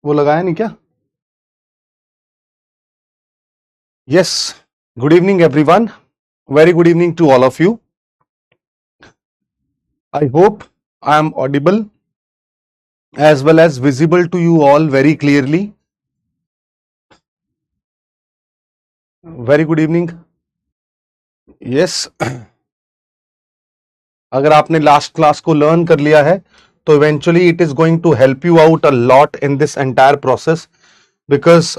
वो लगाया नहीं क्या? Yes, good evening everyone, very good evening to all of you. I hope I am audible as well as visible to you all very clearly. Very good evening. Yes. अगर आपने last class को learn कर लिया है तो eventually it is going to help you out a lot in this entire process, because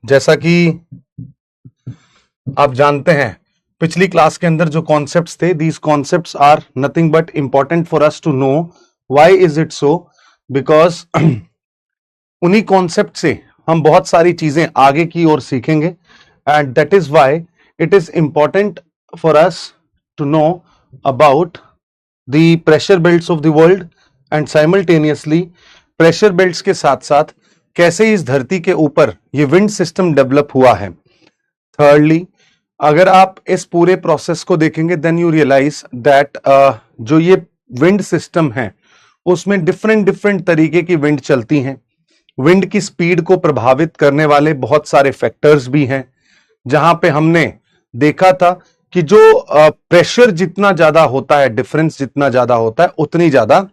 जैसा कि आप जानते हैं पिछली क्लास के अंदर जो कॉन्सेप्ट्स थे, these concepts are nothing but important for us to know. Why is it so? Because उन्हीं कॉन्सेप्ट से हम बहुत सारी चीजें आगे की ओर सीखेंगे, and that is why it is important for us to know about the pressure belts of the world and simultaneously pressure belts के साथ साथ कैसे इस धरती के ऊपर ये विंड सिस्टम डेवलप हुआ है. थर्डली, अगर आप इस पूरे प्रोसेस को देखेंगे देन यू रियलाइज दैट जो ये विंड सिस्टम है उसमें डिफरेंट तरीके की विंड चलती हैं. विंड की स्पीड को प्रभावित करने वाले बहुत सारे फैक्टर्स भी हैं, जहां पे हमने देखा था कि जो प्रेशर जितना ज्यादा होता है, डिफरेंस जितना ज्यादा होता है, उतनी ज्यादा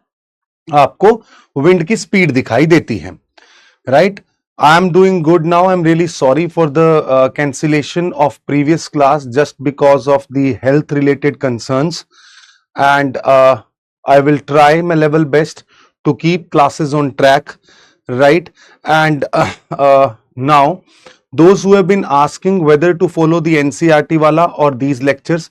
आपको विंड की स्पीड दिखाई देती है. Right? I am doing good now. I'm really sorry for the cancellation of previous class just because of the health related concerns, and I will try my level best to keep classes on track. Right? And now those who have been asking whether to follow the NCERT wala or these lectures,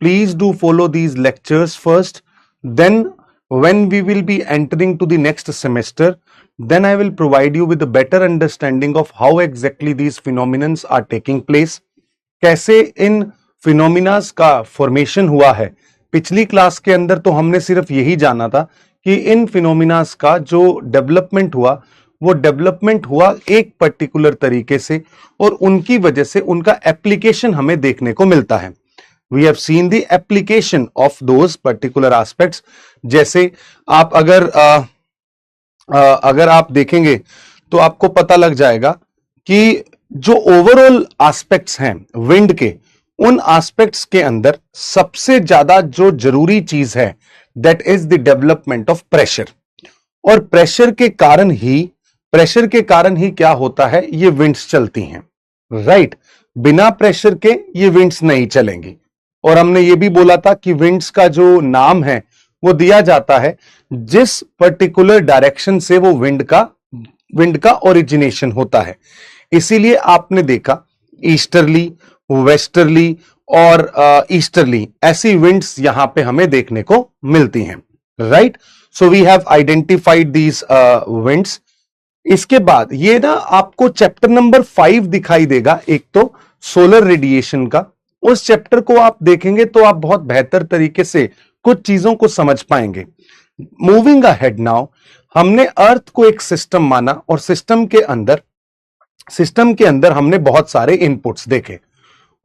please do follow these lectures first. Then when we will be entering to the next semester, then I will provide you with a better understanding of how exactly these phenomena are taking place. कैसे इन phenomena का formation हुआ है. पिछली class के अंदर तो हमने सिर्फ यही जाना था कि इन phenomena का जो डेवलपमेंट हुआ वो डेवलपमेंट हुआ एक पर्टिकुलर तरीके से, और उनकी वजह से उनका एप्लीकेशन हमें देखने को मिलता है. We have seen the application of those particular aspects. जैसे आप अगर आप देखेंगे तो आपको पता लग जाएगा कि जो ओवरऑल एस्पेक्ट्स हैं विंड के, उन एस्पेक्ट्स के अंदर सबसे ज्यादा जो जरूरी चीज है that is the development of pressure. और प्रेशर के कारण ही क्या होता है, ये विंड्स चलती हैं. राइट? बिना प्रेशर के ये विंड्स नहीं चलेंगी. और हमने ये भी बोला था कि विंड्स का जो नाम है वो दिया जाता है जिस पर्टिकुलर डायरेक्शन से वो विंड का ओरिजिनेशन होता है. इसीलिए आपने देखा ईस्टर्ली, वेस्टर्ली और ईस्टर्ली ऐसी विंड्स यहां पे हमें देखने को मिलती हैं. Right? So we have identified these winds. इसके बाद ये ना आपको चैप्टर नंबर 5 दिखाई देगा, एक तो सोलर रेडिएशन का. उस चैप्टर को आप देखेंगे तो आप बहुत बेहतर तरीके से कुछ चीजों को समझ पाएंगे. मूविंग अहेड नाउ, हमने अर्थ को एक सिस्टम माना और सिस्टम के अंदर हमने बहुत सारे इनपुट्स देखे.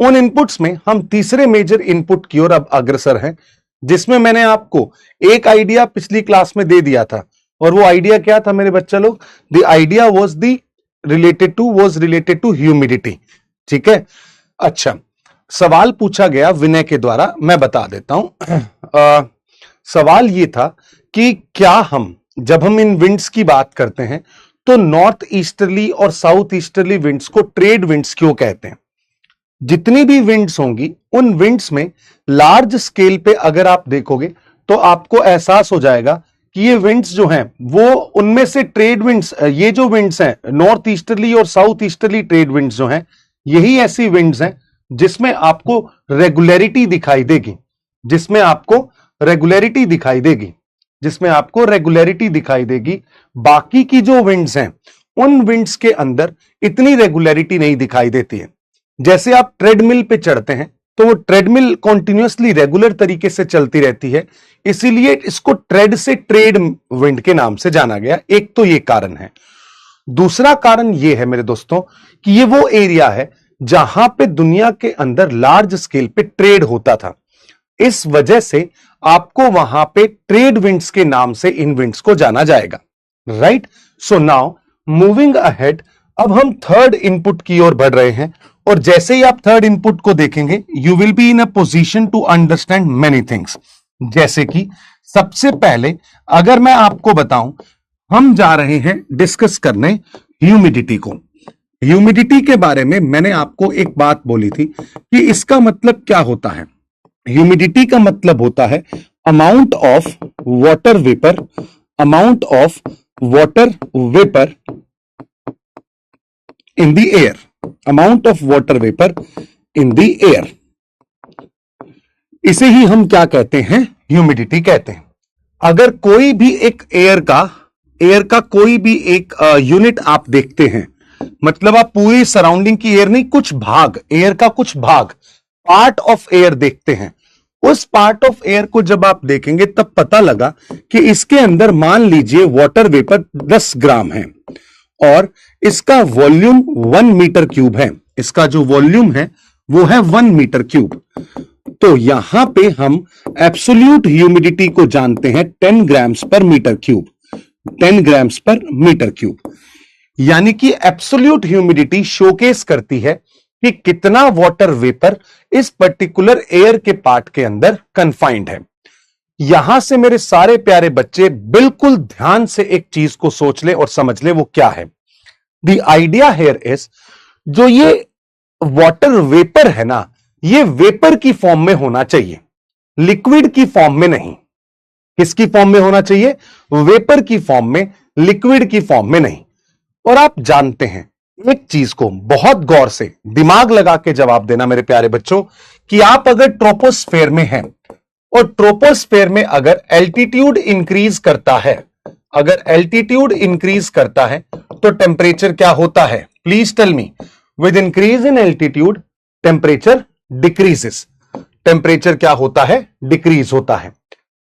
उन इनपुट्स में हम तीसरे मेजर इनपुट की ओर अब अग्रसर हैं, जिसमें मैंने आपको एक आइडिया पिछली क्लास में दे दिया था. और वो आइडिया क्या था मेरे बच्चा लोग? The idea was related to humidity. ठीक है? अच्छा, सवाल पूछा गया विनय के द्वारा, मैं बता देता हूं. सवाल ये था कि क्या जब हम इन विंड्स की बात करते हैं तो नॉर्थ ईस्टर्ली और साउथ ईस्टर्ली विंड्स को ट्रेड विंड्स क्यों कहते हैं? जितनी भी विंड्स होंगी उन विंड्स में लार्ज स्केल पे अगर आप देखोगे तो आपको एहसास हो जाएगा कि ये विंड्स जो हैं वो उनमें से ट्रेड विंड्स, ये जो विंड्स हैं नॉर्थ ईस्टर्ली और साउथ ईस्टर्ली ट्रेड विंड्स जो हैं, यही ऐसी विंड्स हैं जिसमें आपको रेगुलरिटी दिखाई देगी. बाकी की जो विंड्स हैं उन विंड्स के अंदर इतनी रेगुलरिटी नहीं दिखाई देती है. जैसे आप ट्रेडमिल पे चढ़ते हैं तो वो ट्रेडमिल कॉन्टिन्यूअसली रेगुलर तरीके से चलती रहती है, इसीलिए इसको ट्रेड से ट्रेड विंड के नाम से जाना गया. एक तो ये कारण है. दूसरा कारण ये है मेरे दोस्तों कि ये वो एरिया है जहां पे दुनिया के अंदर लार्ज स्केल पे ट्रेड होता था. इस वजह से आपको वहां पे ट्रेड विंड्स के नाम से इन विंड्स को जाना जाएगा. Right? So now moving ahead, अब हम थर्ड इनपुट की ओर बढ़ रहे हैं, और जैसे ही आप थर्ड इनपुट को देखेंगे you will be in a position to understand many things. जैसे कि सबसे पहले अगर मैं आपको बताऊं, हम जा रहे हैं डिस्कस करने ह्यूमिडिटी को। ह्यूमिडिटी के बारे में मैंने आपको एक बात बोली थी कि इसका मतलब क्या होता है। ह्यूमिडिटी का मतलब होता है amount of water vapour, amount of water vapour in the air, amount of water vapour in the air. इसे ही हम क्या कहते हैं, ह्यूमिडिटी कहते हैं। अगर कोई भी एक एयर का कोई भी एक यूनिट आप देखते हैं, मतलब आप पूरी सराउंडिंग की एयर नहीं, कुछ भाग, एयर का कुछ भाग, पार्ट ऑफ एयर देखते हैं, उस पार्ट ऑफ एयर को जब आप देखेंगे तब पता लगा कि इसके अंदर मान लीजिए वाटर वेपर 10 ग्राम है और इसका वॉल्यूम 1 मीटर क्यूब है। इसका जो वॉल्यूम है वो है 1 मीटर क्यूब। तो यहां पे हम एब्सोल्यूट ह्यूमिडिटी को जानते हैं 10 ग्राम्स पर मीटर क्यूब, 10 ग्राम्स पर मीटर क्यूब। यानी कि एब्सोल्यूट ह्यूमिडिटी शोकेस करती है कि कितना वाटर वेपर इस पर्टिकुलर एयर के पार्ट के अंदर कन्फाइंड है। यहां से मेरे सारे प्यारे बच्चे बिल्कुल ध्यान से एक चीज को सोच ले और समझ ले, वो क्या है। द आइडिया हियर इज, जो ये वाटर वेपर है ना, ये वेपर की फॉर्म में होना चाहिए, लिक्विड की फॉर्म में नहीं। किसकी फॉर्म में होना चाहिए, वेपर की फॉर्म में, लिक्विड की फॉर्म में नहीं। और आप जानते हैं एक चीज को बहुत गौर से दिमाग लगा के जवाब देना मेरे प्यारे बच्चों, कि आप अगर ट्रोपोस्फेयर में हैं और ट्रोपोस्फेयर में अगर एल्टीट्यूड इंक्रीज करता है, अगर एल्टीट्यूड इंक्रीज करता है तो टेम्परेचर क्या होता है, please tell me. With increase in altitude temperature decreases, temperature क्या होता है, डिक्रीज होता है।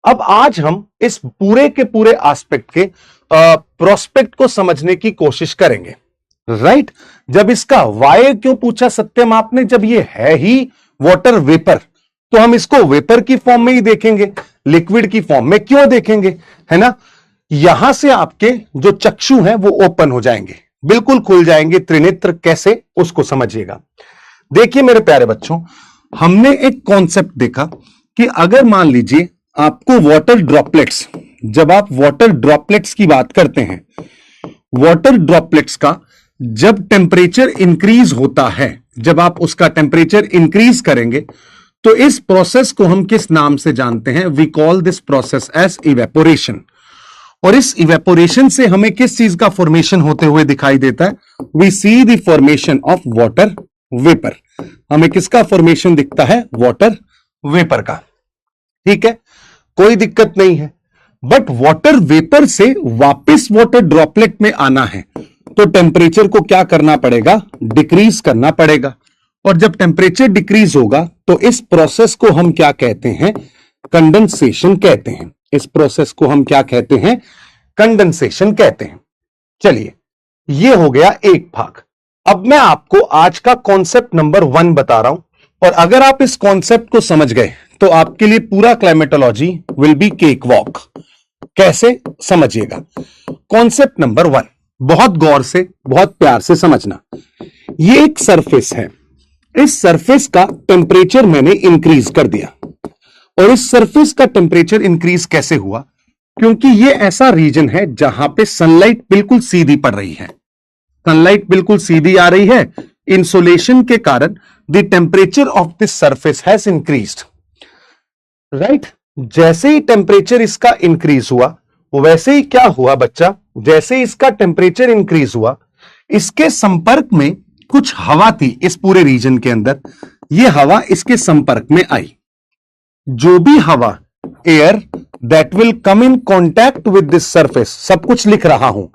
अब आज हम इस पूरे के पूरे एस्पेक्ट के प्रोस्पेक्ट को समझने की कोशिश करेंगे, राइट। जब इसका वाई क्यों पूछा सत्यम आपने, जब ये है ही वाटर वेपर तो हम इसको वेपर की फॉर्म में ही देखेंगे, लिक्विड की फॉर्म में क्यों देखेंगे, है ना। यहां से आपके जो चक्षु हैं वो ओपन हो जाएंगे, बिल्कुल खुल जाएंगे, त्रिनेत्र कैसे, उसको समझिएगा। देखिए मेरे प्यारे बच्चों, हमने एक कॉन्सेप्ट देखा कि अगर मान लीजिए आपको वाटर ड्रॉपलेट्स, जब आप वाटर ड्रॉपलेट्स की बात करते हैं, वाटर ड्रॉपलेट्स का जब टेम्परेचर इंक्रीज होता है, जब आप उसका टेम्परेचर इंक्रीज करेंगे तो इस प्रोसेस को हम किस नाम से जानते हैं, we call this process as evaporation. और इस इवेपोरेशन से हमें किस चीज का फॉर्मेशन होते हुए दिखाई देता है, we see the formation of water vapour. हमें किसका फॉर्मेशन दिखता है, वाटर वेपर का, ठीक है, कोई दिक्कत नहीं है। बट वाटर वेपर से वापस वाटर ड्रॉपलेट में आना है तो टेम्परेचर को क्या करना पड़ेगा, डिक्रीज करना पड़ेगा। और जब टेम्परेचर डिक्रीज होगा तो इस प्रोसेस को हम क्या कहते हैं, कंडेंसेशन कहते हैं। इस प्रोसेस को हम क्या कहते हैं, कंडेंसेशन कहते हैं। चलिए, ये हो गया एक भाग। अब मैं आपको आज का कॉन्सेप्ट नंबर 1 बता रहा हूं, और अगर आप इस कॉन्सेप्ट को समझ गए तो आपके लिए पूरा climatology will be cake walk. कैसे, समझिएगा। कॉन्सेप्ट नंबर 1, बहुत गौर से, बहुत प्यार से समझना। ये एक सरफेस है, इस सरफेस का टेम्परेचर मैंने इंक्रीज कर दिया। और इस सरफेस का टेम्परेचर इंक्रीज कैसे हुआ, क्योंकि ये ऐसा रीजन है जहां पे सनलाइट बिल्कुल सीधी पड़ रही है, सनलाइट बिल्कुल सीधी आ रही है। इंसोलेशन के कारण the temperature of this surface has increased, right. जैसे ही टेम्परेचर इसका इंक्रीज हुआ, वैसे ही क्या हुआ बच्चा, जैसे इसका टेम्परेचर इंक्रीज हुआ, इसके संपर्क में कुछ हवा थी इस पूरे रीजन के अंदर, यह हवा इसके संपर्क में आई। जो भी हवा, air that will come in contact with this surface, सब कुछ लिख रहा हूं,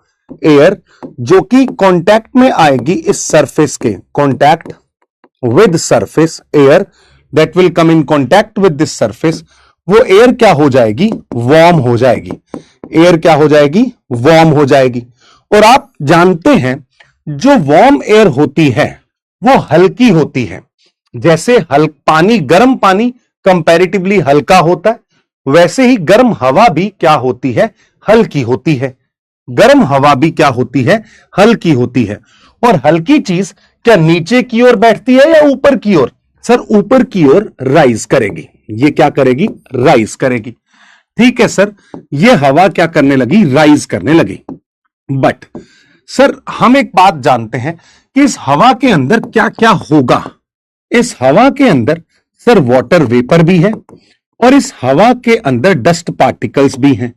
एयर जो कि कॉन्टैक्ट में आएगी इस सरफेस के, contact with surface, air that will come in contact with this surface, वो एयर क्या हो जाएगी, वार्म हो जाएगी। एयर क्या हो जाएगी, वार्म हो जाएगी। और आप जानते हैं जो वार्म एयर होती है वो हल्की होती है। जैसे पानी, गर्म पानी कंपैरेटिवली हल्का होता है, वैसे ही गर्म हवा भी क्या होती है, हल्की होती है। गर्म हवा भी क्या होती है, हल्की होती है। और हल्की चीज क्या नीचे की ओर बैठती है या ऊपर की ओर? सर ऊपर की ओर राइज करेगी। ये क्या करेगी? राइज करेगी। ठीक है सर, ये हवा क्या करने लगी? राइज करने लगी। बट सर हम एक बात जानते हैं कि इस हवा के अंदर क्या क्या होगा। इस हवा के अंदर सर वाटर वेपर भी है और इस हवा के अंदर डस्ट पार्टिकल्स भी हैं।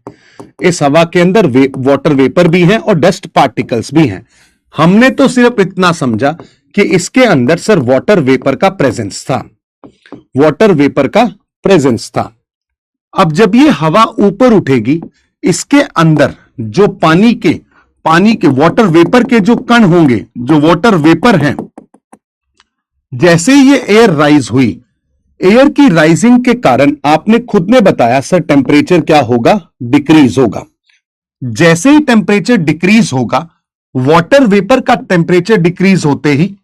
इस हवा के अंदर वाटर वेपर भी है और डस्ट पार्टिकल्स भी हैं। हमने तो सिर्फ इतना समझा कि इसके अंदर सर वाटर वेपर का प्रेजेंस था, वाटर वेपर का प्रेजेंस था। अब जब ये हवा ऊपर उठेगी, इसके अंदर जो पानी के वाटर वेपर के जो कण होंगे, जो वाटर वेपर हैं, जैसे ये एयर राइज हुई, एयर की राइजिंग के कारण आपने खुद ने बताया सर टेम्परेचर क्या होगा? डिक्रीज होगा। जैसे ही टेम्परेचर डिक्रीज होगा, वाटर वेपर का टेम्परेचर डिक्रीज होते ही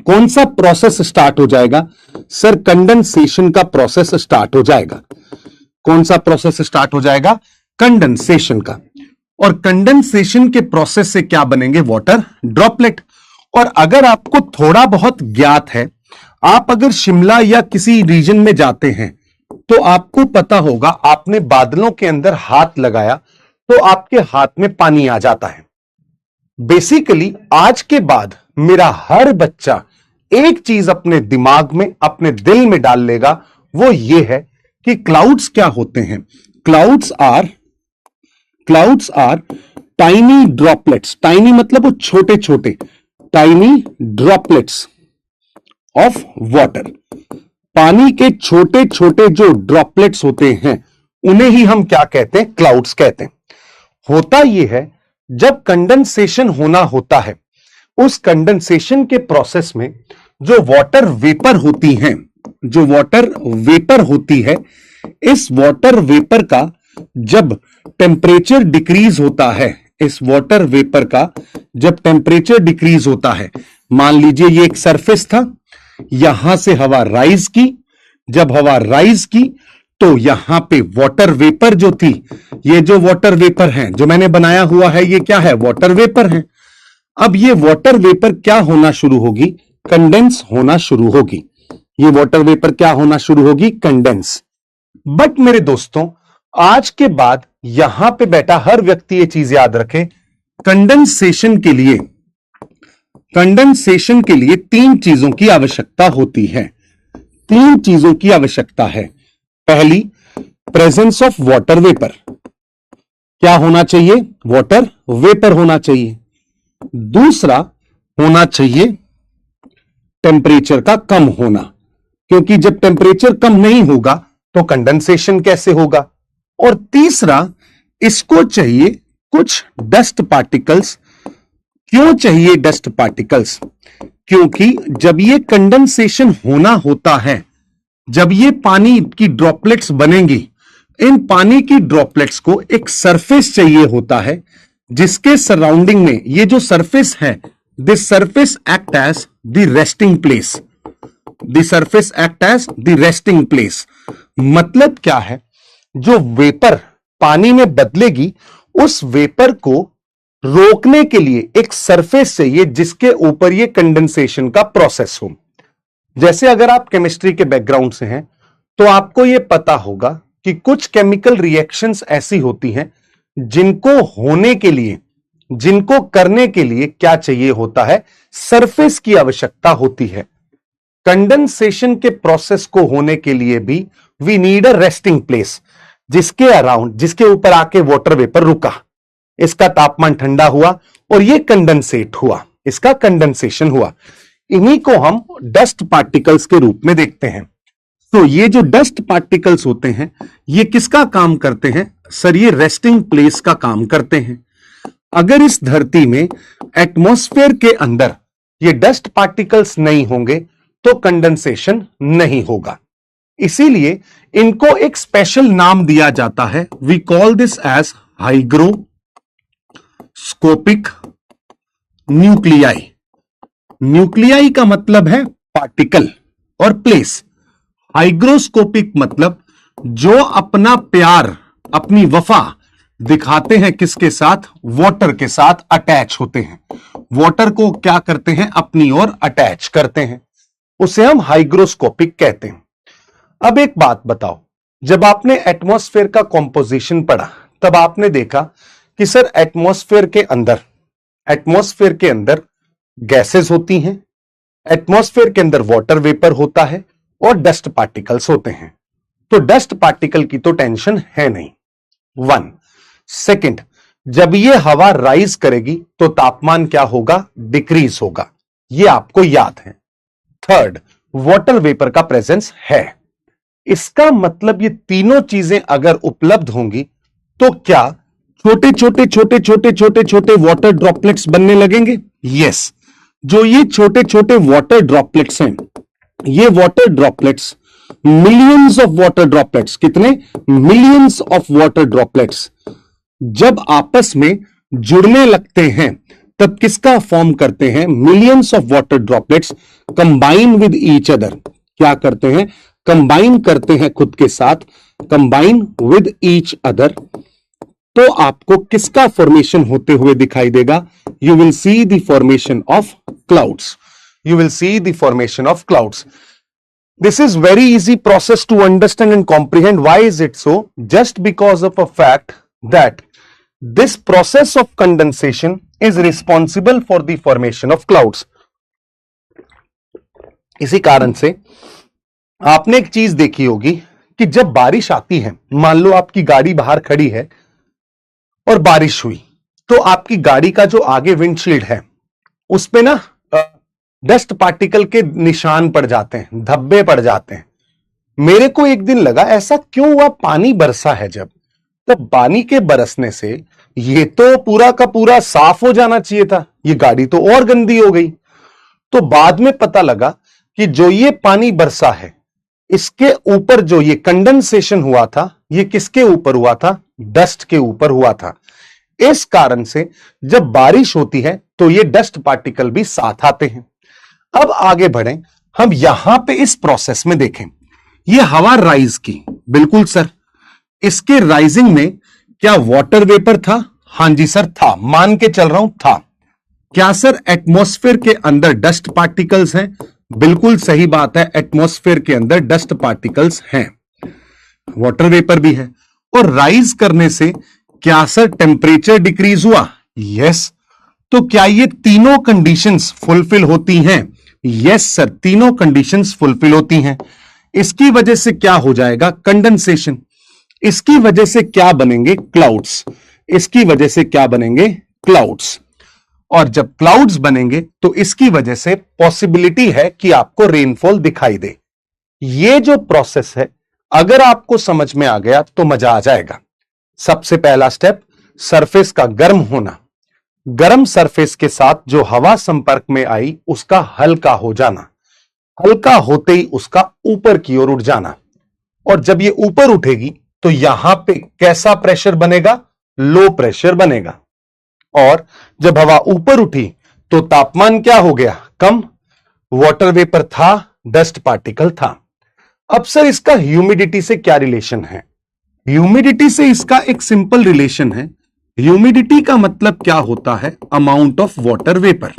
कौन सा प्रोसेस स्टार्ट हो जाएगा? सर कंडेंसेशन का प्रोसेस स्टार्ट हो जाएगा। कौन सा प्रोसेस स्टार्ट हो जाएगा? कंडेंसेशन का। और कंडेंसेशन के प्रोसेस से क्या बनेंगे? Water droplet. और अगर आपको थोड़ा बहुत ज्ञात है, आप अगर शिमला या किसी रीजन में जाते हैं तो आपको पता होगा, आपने बादलों के अंदर हाथ लगाया तो आपके हाथ में पानी आ जाता है। बेसिकली आज के बाद मेरा हर बच्चा एक चीज अपने दिमाग में, अपने दिल में डाल लेगा, वो ये है कि क्लाउड्स क्या होते हैं? Clouds are tiny droplets. Tiny मतलब वो छोटे छोटे, टाइनी ड्रॉपलेट्स ऑफ वाटर। पानी के छोटे छोटे जो ड्रॉपलेट्स होते हैं उन्हें ही हम क्या कहते हैं? क्लाउड्स कहते हैं। होता यह है, जब कंडेंसेशन होना होता है, उस कंडेंसेशन के प्रोसेस में जो वाटर वेपर होती हैं, जो वाटर वेपर होती है, इस वाटर वेपर का जब टेम्परेचर डिक्रीज होता है, इस वाटर वेपर का जब टेम्परेचर डिक्रीज होता है, मान लीजिए ये एक सरफेस था, यहां से हवा राइज की। जब हवा राइज की तो यहां पे वाटर वेपर जो थी, ये जो वाटर वेपर है जो मैंने बनाया हुआ है, ये क्या है? वाटर वेपर है। अब ये वाटर वेपर क्या होना शुरू होगी? कंडेंस होना शुरू होगी। ये वाटर वेपर क्या होना शुरू होगी? कंडेंस। बट मेरे दोस्तों, आज के बाद यहां पे बैठा हर व्यक्ति ये चीज याद रखे, कंडेंसेशन के लिए तीन चीजों की आवश्यकता होती है। तीन चीजों की आवश्यकता है। पहली, प्रेजेंस ऑफ वाटर वेपर। क्या होना चाहिए? वाटर वेपर होना चाहिए। दूसरा होना चाहिए टेम्परेचर का कम होना, क्योंकि जब टेम्परेचर कम नहीं होगा तो कंडेंसेशन कैसे होगा। और तीसरा, इसको चाहिए कुछ डस्ट पार्टिकल्स। क्यों चाहिए डस्ट पार्टिकल्स? क्योंकि जब ये कंडेंसेशन होना होता है, जब ये पानी की ड्रॉपलेट्स बनेंगी, इन पानी की ड्रॉपलेट्स को एक सरफेस चाहिए होता है, जिसके सराउंडिंग में ये जो सरफेस है, this surface act as the resting place. The surface act as the resting place मतलब क्या है? जो वेपर पानी में बदलेगी, उस वेपर को रोकने के लिए एक सरफेस चाहिए जिसके ऊपर ये कंडेंसेशन का प्रोसेस हो। जैसे अगर आप केमिस्ट्री के बैकग्राउंड से हैं तो आपको यह पता होगा कि कुछ केमिकल रिएक्शंस ऐसी होती हैं जिनको होने के लिए, जिनको करने के लिए क्या चाहिए होता है? सरफेस की आवश्यकता होती है। कंडेंसेशन के प्रोसेस को होने के लिए भी we need a resting place, जिसके अराउंड, जिसके ऊपर आके वाटर वेपर रुका, इसका तापमान ठंडा हुआ और ये कंडेंसेट हुआ, इसका कंडेंसेशन हुआ। इन्हीं को हम डस्ट पार्टिकल्स के रूप में देखते हैं। तो ये जो डस्ट पार्टिकल्स होते हैं, ये किसका काम करते हैं? सर ये रेस्टिंग प्लेस का काम करते हैं। अगर इस धरती में एटमॉस्फेयर के अंदर ये डस्ट पार्टिकल्स नहीं होंगे तो कंडेंसेशन नहीं होगा। इसीलिए इनको एक स्पेशल नाम दिया जाता है। We call this as hygroscopic nuclei. Nuclei का मतलब है पार्टिकल और प्लेस। हाइग्रोस्कोपिक मतलब जो अपना प्यार, अपनी वफा दिखाते हैं किसके साथ, वाटर के साथ अटैच होते हैं, वाटर को क्या करते हैं, अपनी ओर अटैच करते हैं, उसे हम हाइग्रोस्कोपिक कहते हैं। अब एक बात बताओ, जब आपने एटमॉस्फेयर का कॉम्पोजिशन पढ़ा तब आपने देखा कि सर एटमॉस्फेयर के अंदर गैसेस होती हैं, एटमॉस्फेयर के अंदर वाटर वेपर होता है और डस्ट पार्टिकल्स होते हैं। तो डस्ट पार्टिकल की तो टेंशन है नहीं, वन। सेकंड, जब ये हवा राइज करेगी तो तापमान क्या होगा, डिक्रीज होगा, ये आपको याद है। थर्ड, वाटर वेपर का प्रेजेंस है। इसका मतलब ये तीनों चीजें अगर उपलब्ध होंगी तो क्या छोटे छोटे छोटे छोटे छोटे छोटे वाटर ड्रॉपलेट्स बनने लगेंगे? यस। जो ये छोटे छोटे वाटर ड्रॉपलेट्स हैं, ये water droplets, millions of water droplets, कितने, मिलियंस ऑफ वाटर ड्रॉपलेट्स जब आपस में जुड़ने लगते हैं तब किसका फॉर्म करते हैं, millions of water droplets combine with each other, क्या करते हैं, कंबाइन करते हैं खुद के साथ, कंबाइन विद ईच अदर। तो आपको किसका फॉर्मेशन होते हुए दिखाई देगा, you will see the formation of clouds, you will see the formation of clouds. This is very easy process to understand and comprehend. Why is it so? Just because of a fact that this process of condensation is responsible for the formation of clouds. इसी कारण से आपने एक चीज देखी होगी कि जब बारिश आती है, मान लो आपकी गाड़ी बाहर खड़ी है और बारिश हुई, तो आपकी गाड़ी का जो आगे विंडशील्ड है उस पे ना डस्ट पार्टिकल के निशान पड़ जाते हैं, धब्बे पड़ जाते हैं। मेरे को एक दिन लगा ऐसा क्यों हुआ, पानी बरसा है जब, तब पानी के बरसने से ये तो पूरा का पूरा साफ हो जाना चाहिए था, ये गाड़ी तो और गंदी हो गई। तो बाद में पता लगा कि जो ये पानी बरसा है, इसके ऊपर जो ये कंडेंसेशन हुआ था, ये किसके ऊपर हुआ था, डस्ट के ऊपर हुआ था। इस कारण से जब बारिश होती है तो ये डस्ट पार्टिकल भी साथ आते हैं। अब आगे बढ़ें, हम यहां पे इस प्रोसेस में देखें, ये हवा राइज की, बिल्कुल सर, इसके राइजिंग में क्या वाटर वेपर था? हां जी सर था, मान के चल रहा हूं था। क्या सर एटमॉस्फेयर के अंदर डस्ट पार्टिकल्स हैं? बिल्कुल सही बात है, एटमॉस्फेयर के अंदर डस्ट पार्टिकल्स हैं, वाटर वेपर भी है। और राइज करने से क्या सर टेम्परेचर डिक्रीज हुआ? यस। तो क्या ये तीनों कंडीशंस फुलफिल होती हैं? यस सर, तीनों कंडीशंस फुलफिल होती हैं। इसकी वजह से क्या हो जाएगा, कंडेंसेशन। इसकी वजह से क्या बनेंगे, क्लाउड्स। इसकी वजह से क्या बनेंगे, क्लाउड्स। और जब क्लाउड्स बनेंगे तो इसकी वजह से पॉसिबिलिटी है कि आपको रेनफॉल दिखाई दे। ये जो प्रोसेस है, अगर आपको समझ में आ गया तो मजा आ जाएगा। सबसे पहला स्टेप, सरफेस का गर्म होना, गर्म सरफेस के साथ जो हवा संपर्क में आई उसका हल्का हो जाना, हल्का होते ही उसका ऊपर की ओर उठ जाना, और जब ये ऊपर उठेगी तो यहां पे कैसा प्रेशर बनेगा, लो प्रेशर बनेगा। और जब हवा ऊपर उठी तो तापमान क्या हो गया, कम, वाटर वेपर था, डस्ट पार्टिकल था। अब सर इसका ह्यूमिडिटी से क्या रिलेशन है? ह्यूमिडिटी से इसका एक सिंपल रिलेशन है। ह्यूमिडिटी का मतलब क्या होता है, amount of water vapour,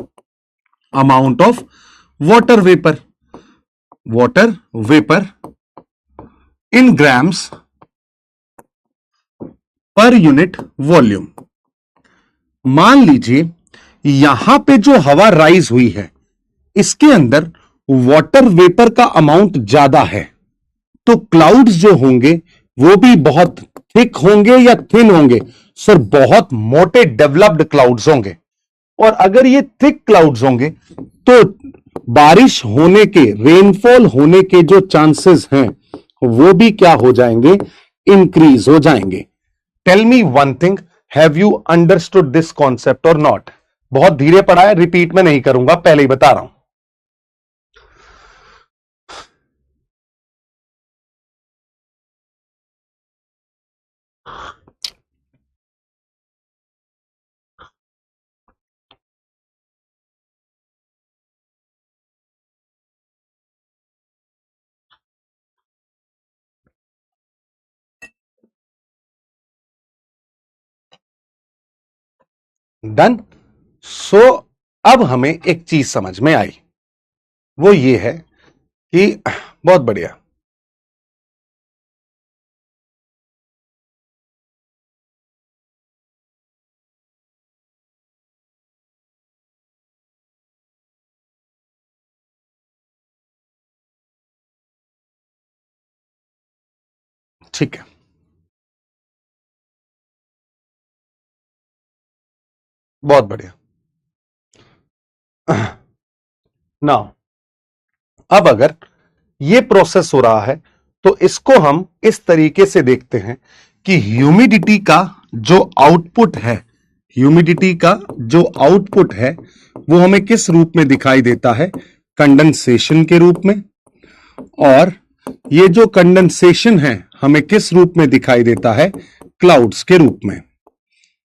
amount of water vapour, water vapour in grams per unit volume. मान लीजिए यहां पे जो हवा राइज हुई है, इसके अंदर वाटर वेपर का अमाउंट ज्यादा है, तो क्लाउड्स जो होंगे वो भी बहुत थिक होंगे या थिन होंगे? सर बहुत मोटे डेवलप्ड क्लाउड्स होंगे। और अगर ये थिक क्लाउड्स होंगे तो बारिश होने के, रेनफॉल होने के जो चांसेस हैं वो भी क्या हो जाएंगे, इंक्रीज हो जाएंगे। Tell me one thing, have you understood this concept और नॉट? बहुत धीरे पढ़ा है, रिपीट में नहीं करूंगा, पहले ही बता रहा हूं। डन। सो अब हमें एक चीज समझ में आई, वो ये है कि बहुत बढ़िया, ठीक है, बहुत बढ़िया। नाउ अब अगर ये प्रोसेस हो रहा है तो इसको हम इस तरीके से देखते हैं कि ह्यूमिडिटी का जो आउटपुट है, ह्यूमिडिटी का जो आउटपुट है वो हमें किस रूप में दिखाई देता है? कंडेंसेशन के रूप में। और ये जो कंडेंसेशन है हमें किस रूप में दिखाई देता है? क्लाउड्स के रूप में।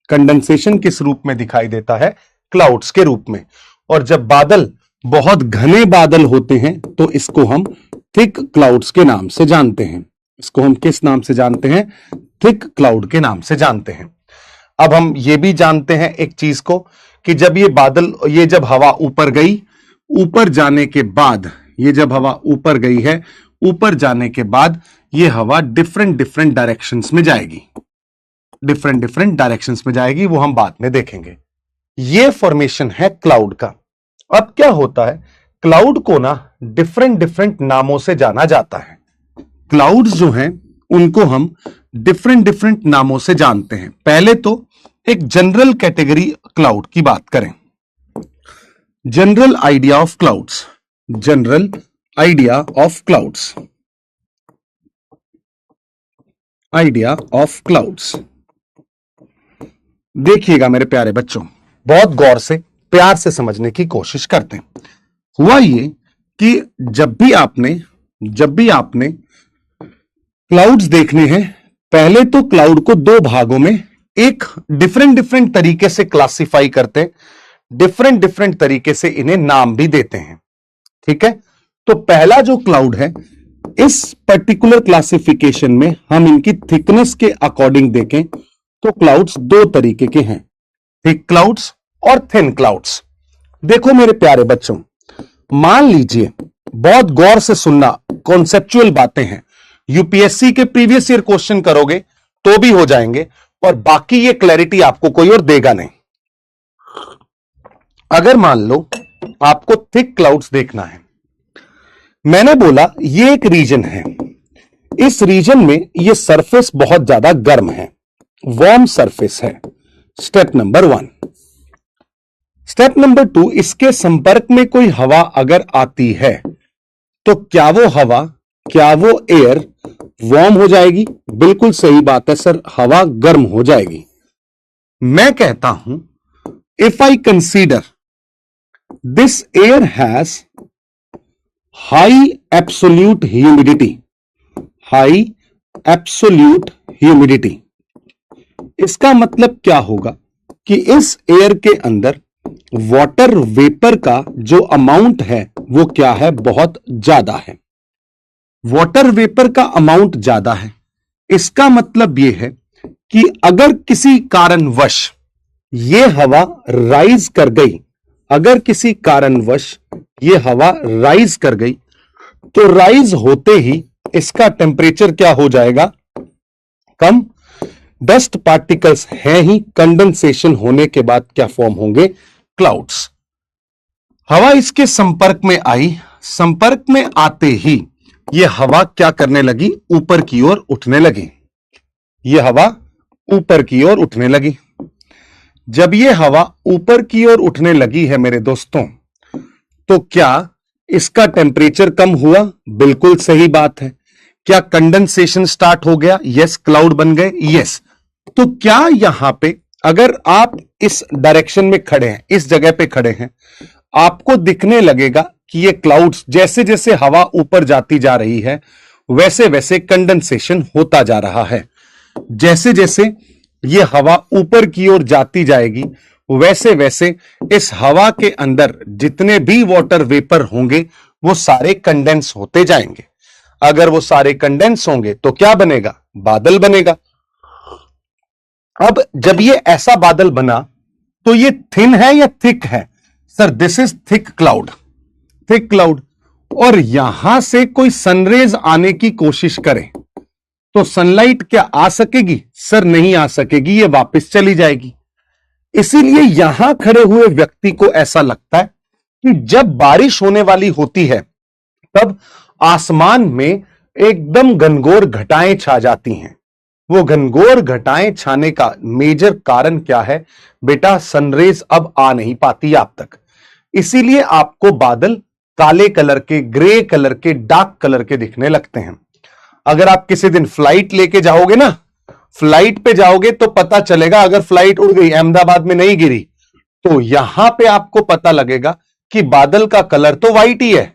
कंडेंसेशन किस रूप में दिखाई देता है? क्लाउड्स के रूप में। और जब बादल बहुत घने बादल होते हैं तो इसको हम थिक क्लाउड्स के नाम से जानते हैं। इसको हम किस नाम से जानते हैं? थिक क्लाउड के नाम से जानते हैं। अब हम ये भी जानते हैं एक चीज को कि जब ये बादल, ये जब हवा ऊपर गई, ऊपर जाने के बाद, ये जब हवा ऊपर गई है, ऊपर जाने के बाद ये हवा डिफरेंट डिफरेंट डायरेक्शंस में जाएगी, डिफरेंट डिफरेंट डायरेक्शंस में जाएगी, वो हम बाद में देखेंगे। ये फॉर्मेशन है क्लाउड का। अब क्या होता है, क्लाउड को ना डिफरेंट डिफरेंट नामों से जाना जाता है। क्लाउड्स जो हैं उनको हम डिफरेंट डिफरेंट नामों से जानते हैं। पहले तो एक जनरल कैटेगरी क्लाउड की बात करें, general idea of clouds, general idea of clouds, idea of clouds. देखिएगा मेरे प्यारे बच्चों, बहुत गौर से प्यार से समझने की कोशिश करते हैं। हुआ ये कि जब भी आपने क्लाउड्स देखने हैं, पहले तो क्लाउड को दो भागों में एक डिफरेंट डिफरेंट तरीके से क्लासिफाई करते हैं, डिफरेंट डिफरेंट तरीके से इन्हें नाम भी देते हैं। ठीक है, तो पहला जो क्लाउड है, इस पर्टिकुलर क्लासिफिकेशन में हम इनकी थिकनेस के अकॉर्डिंग देखें तो क्लाउड्स दो तरीके के हैं, थिक क्लाउड्स और थिन क्लाउड्स। देखो मेरे प्यारे बच्चों, मान लीजिए, बहुत गौर से सुनना, कॉन्सेप्चुअल बातें हैं, यूपीएससी के प्रीवियस ईयर क्वेश्चन करोगे तो भी हो जाएंगे और बाकी ये क्लैरिटी आपको कोई और देगा नहीं। अगर मान लो आपको थिक क्लाउड्स देखना है, मैंने बोला ये एक रीजन है, इस रीजन में ये सरफेस बहुत ज्यादा गर्म है, वार्म सरफेस है। Step number 1। स्टेप नंबर 2, इसके संपर्क में कोई हवा अगर आती है तो क्या वो हवा, क्या वो एयर वार्म हो जाएगी? बिल्कुल सही बात है सर, हवा गर्म हो जाएगी। मैं कहता हूं, if I consider this air has high absolute humidity, high absolute humidity, इसका मतलब क्या होगा कि इस एयर के अंदर वाटर वेपर का जो अमाउंट है वो क्या है? बहुत ज्यादा है। वाटर वेपर का अमाउंट ज्यादा है, इसका मतलब यह है कि अगर किसी कारणवश ये हवा राइज कर गई, अगर किसी कारणवश ये हवा राइज कर गई तो राइज होते ही इसका टेम्परेचर क्या हो जाएगा? कम। डस्ट पार्टिकल्स हैं ही, कंडेंसेशन होने के बाद क्या फॉर्म होंगे? क्लाउड्स। हवा इसके संपर्क में आई, संपर्क में आते ही यह हवा क्या करने लगी? ऊपर की ओर उठने लगी। यह हवा ऊपर की ओर उठने लगी। जब यह हवा ऊपर की ओर उठने लगी है मेरे दोस्तों, तो क्या इसका टेम्परेचर कम हुआ? बिल्कुल सही बात है। क्या कंडेंसेशन स्टार्ट हो गया? यस। क्लाउड बन गए? यस। तो क्या यहां पे अगर आप इस डायरेक्शन में खड़े हैं, इस जगह पे खड़े हैं, आपको दिखने लगेगा कि ये क्लाउड्स, जैसे जैसे हवा ऊपर जाती जा रही है वैसे वैसे कंडेंसेशन होता जा रहा है। जैसे जैसे ये हवा ऊपर की ओर जाती जाएगी वैसे वैसे इस हवा के अंदर जितने भी वाटर वेपर होंगे वो सारे कंडेंस होते जाएंगे। अगर वो सारे कंडेंस होंगे तो क्या बनेगा? बादल बनेगा। अब जब ये ऐसा बादल बना तो ये थिन है या थिक है? Sir this is thick cloud, thick cloud. और यहां से कोई सनरेज आने की कोशिश करे तो सनलाइट क्या आ सकेगी? सर नहीं आ सकेगी, ये वापस चली जाएगी। इसीलिए यहां खड़े हुए व्यक्ति को ऐसा लगता है कि जब बारिश होने वाली होती है तब आसमान में एकदम घनघोर घटाएं छा जाती हैं। वो घनघोर घटाएं छाने का मेजर कारण क्या है? बेटा सनरेज अब आ नहीं पाती आप तक, इसीलिए आपको बादल काले कलर के, ग्रे कलर के, डार्क कलर के दिखने लगते हैं। अगर आप किसी दिन फ्लाइट लेके जाओगे ना, फ्लाइट पे जाओगे तो पता चलेगा, अगर फ्लाइट उड़ गई, अहमदाबाद में नहीं गिरी, तो यहां पे आपको पता लगेगा कि बादल का कलर तो व्हाइट ही है,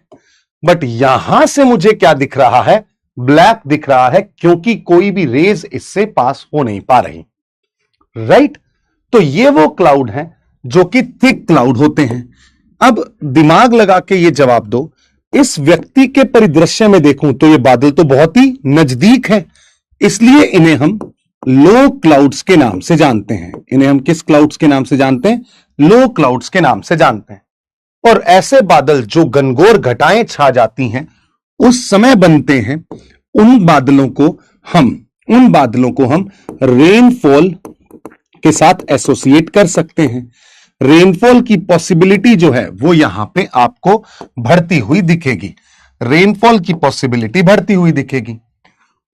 बट यहां से मुझे क्या दिख रहा है? ब्लैक दिख रहा है, क्योंकि कोई भी रेज इससे पास हो नहीं पा रही। राइट? तो ये वो क्लाउड हैं जो कि थिक क्लाउड होते हैं। अब दिमाग लगा के ये जवाब दो, इस व्यक्ति के परिदृश्य में देखूं तो ये बादल तो बहुत ही नजदीक है, इसलिए इन्हें हम लो क्लाउड्स के नाम से जानते हैं। इन्हें हम किस क्लाउड्स के नाम से जानते हैं? लो क्लाउड्स के नाम से जानते हैं। और ऐसे बादल जो घनघोर घटाएं छा जाती हैं उस समय बनते हैं, उन बादलों को हम रेनफॉल के साथ एसोसिएट कर सकते हैं। रेनफॉल की पॉसिबिलिटी जो है वो यहां पे आपको बढ़ती हुई दिखेगी, रेनफॉल की पॉसिबिलिटी बढ़ती हुई दिखेगी।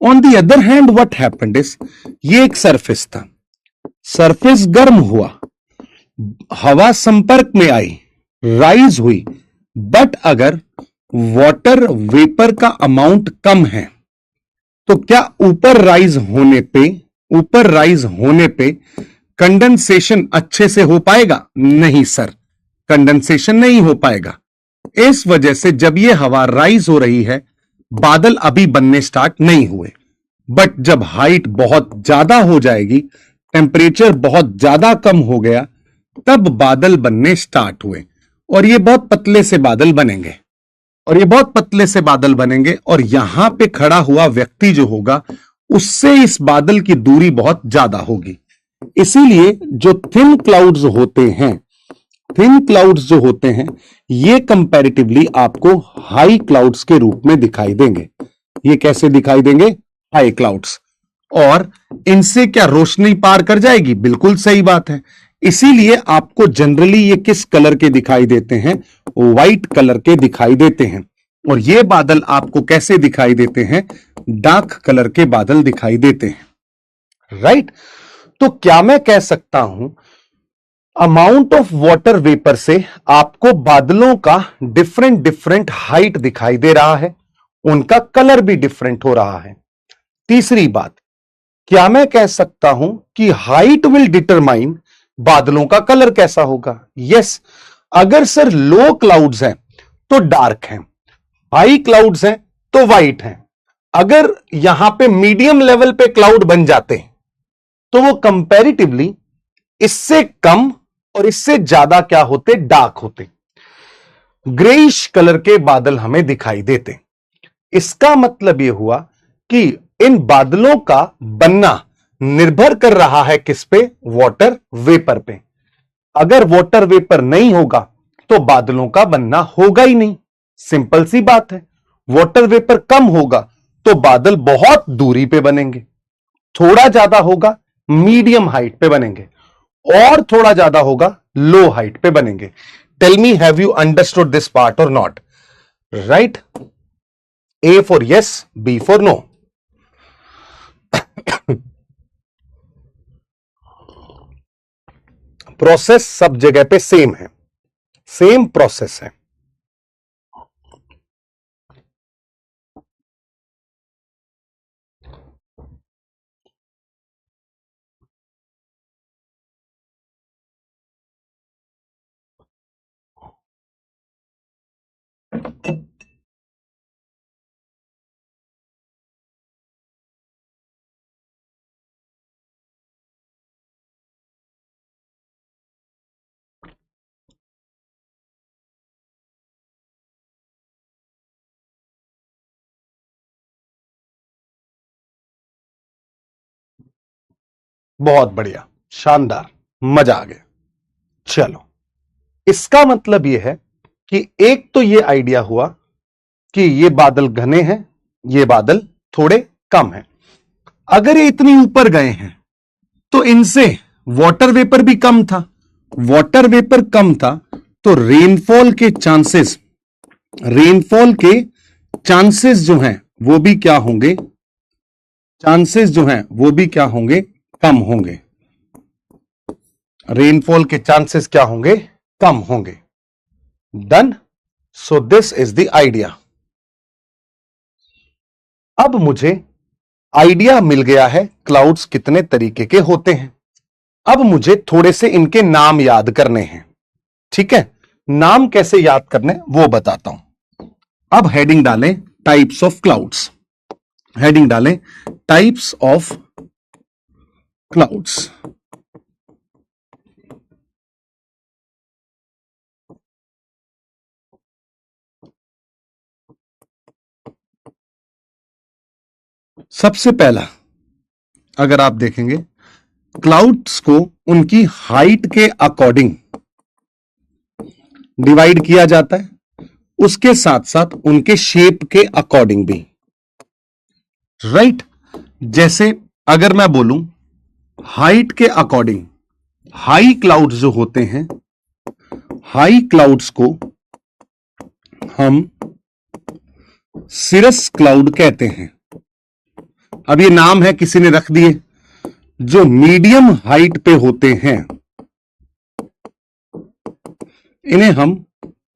On the other hand what happened is, ये एक सरफेस था, सरफेस गर्म हुआ, हवा संपर्क में आई, राइज हुई, बट अगर वाटर वेपर का अमाउंट कम है तो क्या ऊपर राइज होने पे कंडेंसेशन अच्छे से हो पाएगा? नहीं सर, कंडेंसेशन नहीं हो पाएगा। इस वजह से जब ये हवा राइज हो रही है, बादल अभी बनने स्टार्ट नहीं हुए, बट जब हाइट बहुत ज्यादा हो जाएगी, टेम्परेचर बहुत ज्यादा कम हो गया, तब बादल बनने स्टार्ट हुए। और ये बहुत पतले से बादल बनेंगे, और यहां पे खड़ा हुआ व्यक्ति जो होगा उससे इस बादल की दूरी बहुत ज्यादा होगी। इसीलिए जो थिन क्लाउड्स जो होते हैं ये कंपैरेटिवली आपको हाई क्लाउड्स के रूप में दिखाई देंगे। ये कैसे दिखाई देंगे? High clouds. और इनसे क्या रोशनी पार कर जाएगी? बिल्कुल सही बात है। इसीलिए आपको जनरली ये किस कलर के दिखाई देते हैं? व्हाइट कलर के दिखाई देते हैं। और ये बादल आपको कैसे दिखाई देते हैं? डार्क कलर के बादल दिखाई देते हैं। राइट? तो क्या मैं कह सकता हूं अमाउंट ऑफ वाटर वेपर से आपको बादलों का डिफरेंट हाइट दिखाई दे रहा है, उनका कलर भी डिफरेंट हो रहा है। तीसरी बात, क्या मैं कह सकता हूं कि हाइट विल डिटरमाइन बादलों का कलर कैसा होगा? यस। अगर सर लो क्लाउड्स हैं तो डार्क हैं, हाई क्लाउड्स हैं तो व्हाइट हैं। अगर यहां पे मीडियम लेवल पे क्लाउड बन जाते तो वो कंपैरेटिवली इससे कम और इससे ज्यादा क्या होते? डार्क होते, ग्रेइश कलर के बादल हमें दिखाई देते। इसका मतलब यह हुआ कि इन बादलों का बनना निर्भर कर रहा है किस पे? वाटर वेपर पे। अगर वाटर वेपर नहीं होगा तो बादलों का बनना होगा ही नहीं, सिंपल सी बात है। वाटर वेपर कम होगा तो बादल बहुत दूरी पे बनेंगे, थोड़ा ज्यादा होगा मीडियम हाइट पे बनेंगे, और थोड़ा ज्यादा होगा लो हाइट पे बनेंगे। Tell me, have you understood this part और not? Right? A for yes, B for no. Process सब जगह पे सेम है, सेम प्रोसेस है। बहुत बढ़िया, शानदार, मजा आ गया। चलो, इसका मतलब यह है कि एक तो यह आइडिया हुआ कि ये बादल घने हैं, ये बादल थोड़े कम हैं। अगर ये इतनी ऊपर गए हैं तो इनसे वाटर वेपर भी कम था, वाटर वेपर कम था तो रेनफॉल के चांसेस जो हैं वो भी क्या होंगे, कम होंगे। रेनफॉल के चांसेस क्या होंगे, कम होंगे। Done. So this is the idea. अब मुझे आइडिया मिल गया है क्लाउड्स कितने तरीके के होते हैं। अब मुझे थोड़े से इनके नाम याद करने हैं। ठीक है, नाम कैसे याद करने वो बताता हूं। अब हेडिंग डालें टाइप्स ऑफ क्लाउड्स। हेडिंग डालें टाइप्स ऑफ क्लाउड्स। सबसे पहला अगर आप देखेंगे, क्लाउड्स को उनकी हाइट के अकॉर्डिंग डिवाइड किया जाता है, उसके साथ साथ उनके शेप के अकॉर्डिंग भी। राइट। जैसे अगर मैं बोलूं हाइट के अकॉर्डिंग, हाई क्लाउड्स जो होते हैं, हाई क्लाउड्स को हम सिरस क्लाउड कहते हैं। अब ये नाम है किसी ने रख दिए। जो मीडियम हाइट पे होते हैं इन्हें हम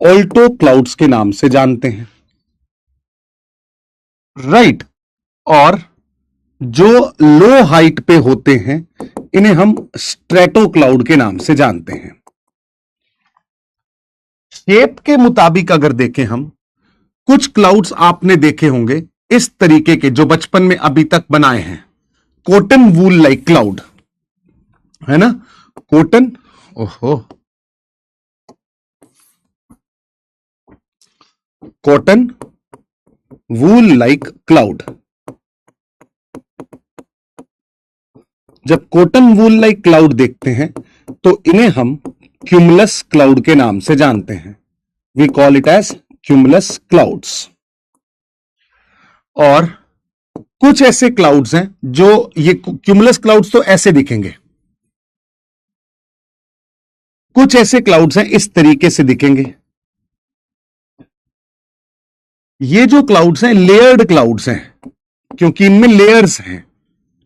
ऑल्टो क्लाउड्स के नाम से जानते हैं। राइट। और जो लो हाइट पे होते हैं इन्हें हम स्ट्रेटो क्लाउड के नाम से जानते हैं। शेप के मुताबिक अगर देखें हम, कुछ क्लाउड्स आपने देखे होंगे इस तरीके के जो बचपन में अभी तक बनाए हैं, कॉटन वूल लाइक क्लाउड, है ना, कॉटन, ओहो, कॉटन वूल लाइक क्लाउड। जब कॉटन वूल लाइक क्लाउड देखते हैं तो इन्हें हम क्यूमुलस क्लाउड के नाम से जानते हैं। We call it as cumulus clouds. और कुछ ऐसे क्लाउड्स हैं जो ये क्यूमुलस क्लाउड्स तो ऐसे दिखेंगे, कुछ ऐसे क्लाउड्स हैं इस तरीके से दिखेंगे। ये जो क्लाउड्स हैं लेयर्ड क्लाउड्स हैं क्योंकि इनमें लेयर्स हैं।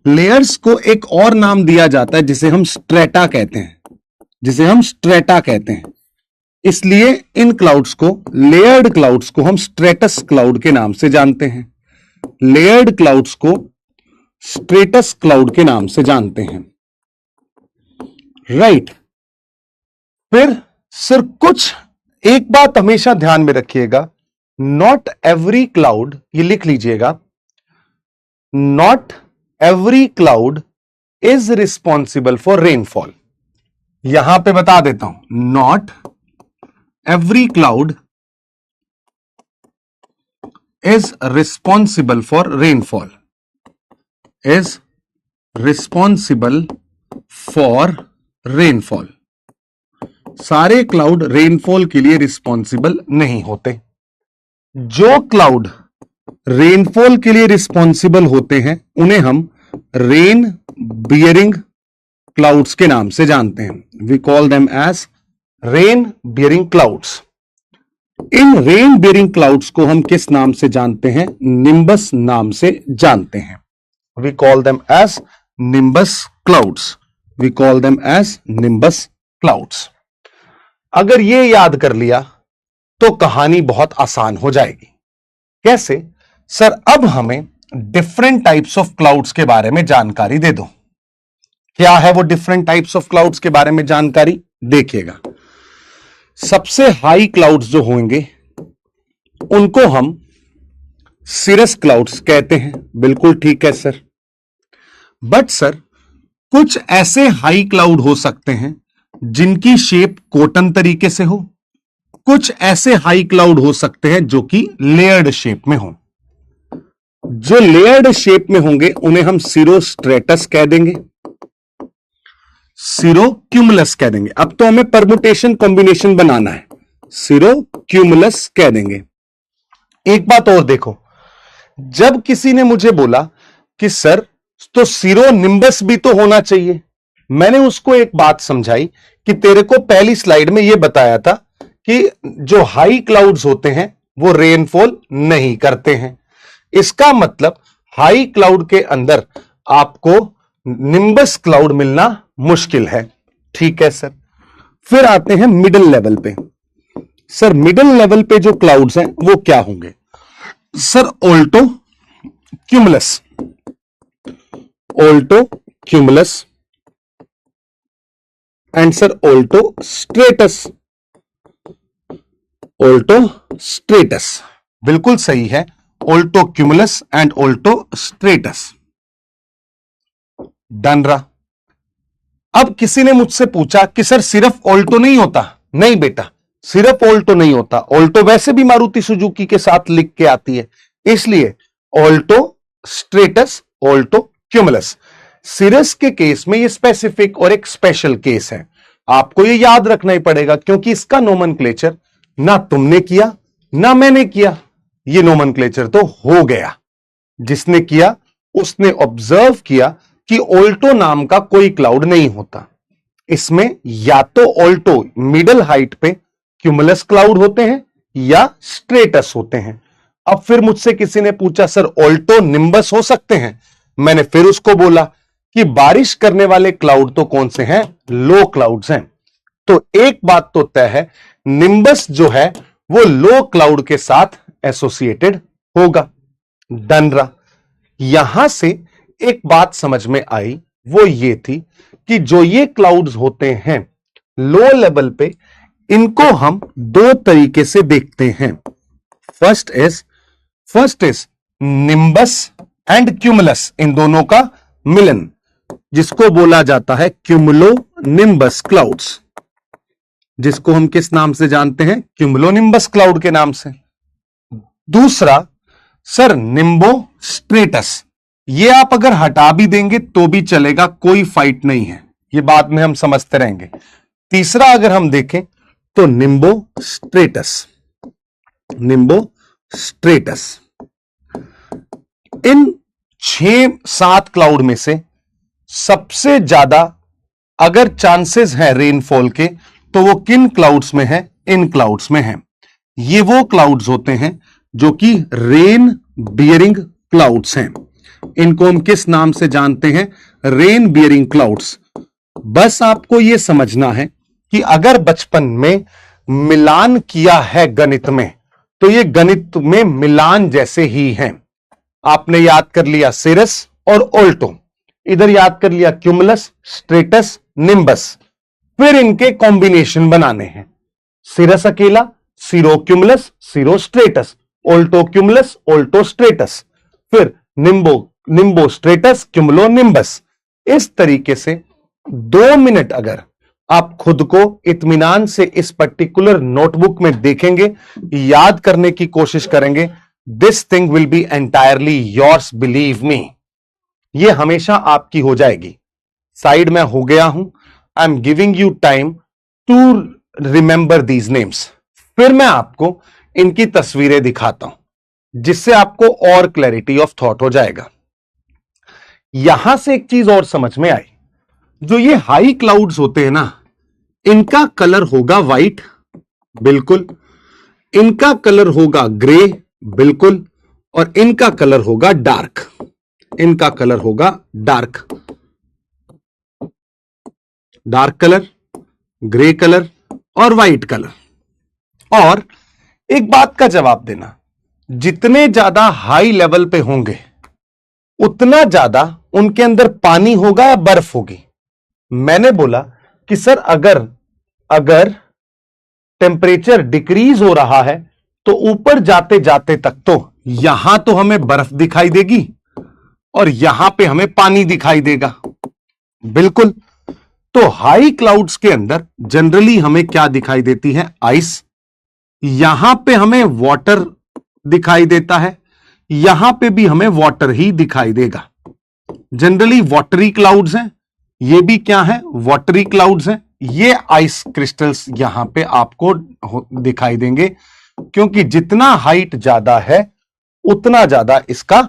लेयर्स को एक और नाम दिया जाता है जिसे हम स्ट्रेटा कहते हैं, इसलिए इन क्लाउड्स को, लेयर्ड क्लाउड्स को हम स्ट्रेटस क्लाउड के नाम से जानते हैं। लेयर्ड क्लाउड्स को स्ट्रेटस क्लाउड के नाम से जानते हैं। राइट। फिर सर कुछ एक बात हमेशा ध्यान में रखिएगा, नॉट एवरी क्लाउड, ये लिख लीजिएगा, not every cloud is responsible for rainfall. यहां पे बता देता हूं, not every cloud is responsible for rainfall, is responsible for rainfall। सारे क्लाउड रेनफॉल के लिए रिस्पॉन्सिबल नहीं होते। जो क्लाउड रेनफॉल के लिए रिस्पॉन्सिबल होते हैं उन्हें हम रेन बियरिंग क्लाउड्स के नाम से जानते हैं। We call them as rain bearing clouds. इन रेन बियरिंग क्लाउड्स को हम किस नाम से जानते हैं? निम्बस नाम से जानते हैं। We call them as nimbus clouds. We call them as nimbus clouds. अगर ये याद कर लिया तो कहानी बहुत आसान हो जाएगी। कैसे? सर अब हमें डिफरेंट टाइप्स ऑफ क्लाउड्स के बारे में जानकारी दे दो। क्या है वो डिफरेंट टाइप्स ऑफ क्लाउड्स के बारे में जानकारी? देखिएगा, सबसे हाई क्लाउड्स जो होंगे उनको हम सिरस क्लाउड्स कहते हैं। बिल्कुल ठीक है सर। बट सर कुछ ऐसे हाई क्लाउड हो सकते हैं जिनकी शेप कॉटन तरीके से हो, कुछ ऐसे हाई क्लाउड हो सकते हैं जो कि लेयर्ड शेप में हो। जो लेयर्ड शेप में होंगे उन्हें हम सिरोस्ट्रेटस कह देंगे। सिरोक्यूमुलस कह देंगे। अब तो हमें परमुटेशन कॉम्बिनेशन बनाना है, सिरोक्यूमुलस कह देंगे। एक बात और देखो, जब किसी ने मुझे बोला कि सर तो सिरोनिम्बस भी तो होना चाहिए, मैंने उसको एक बात समझाई कि तेरे को पहली स्लाइड में यह बताया था कि जो हाई क्लाउड्स होते हैं वो रेनफॉल नहीं करते हैं। इसका मतलब हाई क्लाउड के अंदर आपको निम्बस क्लाउड मिलना मुश्किल है। ठीक है सर। फिर आते हैं मिडिल लेवल पे। सर मिडिल लेवल पे जो क्लाउड्स हैं वो क्या होंगे? Sir alto cumulus, alto cumulus and sir alto stratus, alto stratus बिल्कुल सही है, alto cumulus and alto stratus. Done रहा। अब किसी ने मुझसे पूछा कि सर सिर्फ ऑल्टो नहीं होता? नहीं बेटा, सिर्फ ऑल्टो नहीं होता, ऑल्टो वैसे भी मारुति सुजुकी के साथ लिख के आती है, इसलिए ऑल्टो स्ट्रेटस, ऑल्टो क्यूमुलस। सिरस के केस में ये स्पेसिफिक और एक स्पेशल केस है, आपको ये याद रखना ही पड़ेगा क्योंकि इसका नोमेनक्लेचर ना तुमने किया ना मैंने किया, ये नोमेनक्लेचर तो हो गया। जिसने किया उसने ऑब्जर्व किया कि ऑल्टो नाम का कोई क्लाउड नहीं होता, इसमें या तो ऑल्टो मिडिल हाइट पे क्यूमुलस क्लाउड होते हैं या स्ट्रेटस होते हैं। अब फिर मुझसे किसी ने पूछा सर ऑल्टो निम्बस हो सकते हैं? मैंने फिर उसको बोला कि बारिश करने वाले क्लाउड तो कौन से हैं? लो क्लाउड्स हैं। तो एक बात तो तय है, निम्बस जो है वो लो क्लाउड के साथ एसोसिएटेड होगा। डन रहा। यहां से एक बात समझ में आई, वो ये थी कि जो ये क्लाउड्स होते हैं लो लेवल पे, इनको हम दो तरीके से देखते हैं। First is nimbus and cumulus, इन दोनों का मिलन, जिसको बोला जाता है क्यूमुलो निम्बस क्लाउड्स, जिसको हम किस नाम से जानते हैं? क्यूमुलो निम्बस क्लाउड के नाम से। दूसरा सर निम्बो स्ट्रेटस, ये आप अगर हटा भी देंगे तो भी चलेगा, कोई फाइट नहीं है, ये बाद में हम समझते रहेंगे। तीसरा अगर हम देखें तो निम्बो स्ट्रेटस, निम्बो स्ट्रेटस। इन 6-7 क्लाउड में से सबसे ज्यादा अगर चांसेस हैं रेनफॉल के तो वो किन क्लाउड्स में है? इन क्लाउड्स में है। ये वो क्लाउड्स होते हैं जो कि रेन बियरिंग क्लाउड्स हैं। इनको हम किस नाम से जानते हैं? Rain bearing clouds. बस आपको यह समझना है कि अगर बचपन में मिलान किया है गणित में तो ये गणित में मिलान जैसे ही हैं। आपने याद कर लिया सिरस और ऑल्टो, इधर याद कर लिया क्यूमुलस, स्ट्रेटस, निम्बस, फिर इनके कॉम्बिनेशन बनाने हैं। सिरस अकेला सिरो क्यूमुलस, सिरो स्ट्रेटस, ऑल्टो क्यूमुलस, ऑल्टो स्ट्रेटस, फिर निम्बो स्ट्रेटस, क्यूमुलो निम्बस। इस तरीके से 2 मिनट अगर आप खुद को इत्मीनान से इस पर्टिकुलर नोटबुक में देखेंगे, याद करने की कोशिश करेंगे, this thing will be entirely yours, believe me, ये हमेशा आपकी हो जाएगी। साइड में हो गया हूं, I am giving you time to remember these names. फिर मैं आपको इनकी तस्वीरें दिखाता हूं जिससे आपको और क्लैरिटी ऑफ थॉट हो जाएगा। यहां से एक चीज और समझ में आई, जो ये हाई क्लाउड्स होते हैं ना, इनका कलर होगा व्हाइट, बिल्कुल, इनका कलर होगा ग्रे, बिल्कुल, और इनका कलर होगा डार्क, इनका कलर होगा dark, dark colour, grey colour और व्हाइट कलर। और एक बात का जवाब देना, जितने ज्यादा हाई लेवल पे होंगे उतना ज्यादा उनके अंदर पानी होगा या बर्फ होगी? मैंने बोला कि सर अगर टेम्परेचर डिक्रीज हो रहा है तो ऊपर जाते जाते तक तो यहां तो हमें बर्फ दिखाई देगी और यहां पे हमें पानी दिखाई देगा, बिल्कुल। तो हाई क्लाउड्स के अंदर जनरली हमें क्या दिखाई देती है? आइस। यहां पे हमें वाटर दिखाई देता है, यहां पे भी हमें वाटर ही दिखाई देगा। जनरली वाटरी क्लाउड्स हैं, ये भी क्या है, वाटरी क्लाउड्स हैं। ये आइस क्रिस्टल्स यहां पे आपको दिखाई देंगे, क्योंकि जितना हाइट ज्यादा है उतना ज्यादा इसका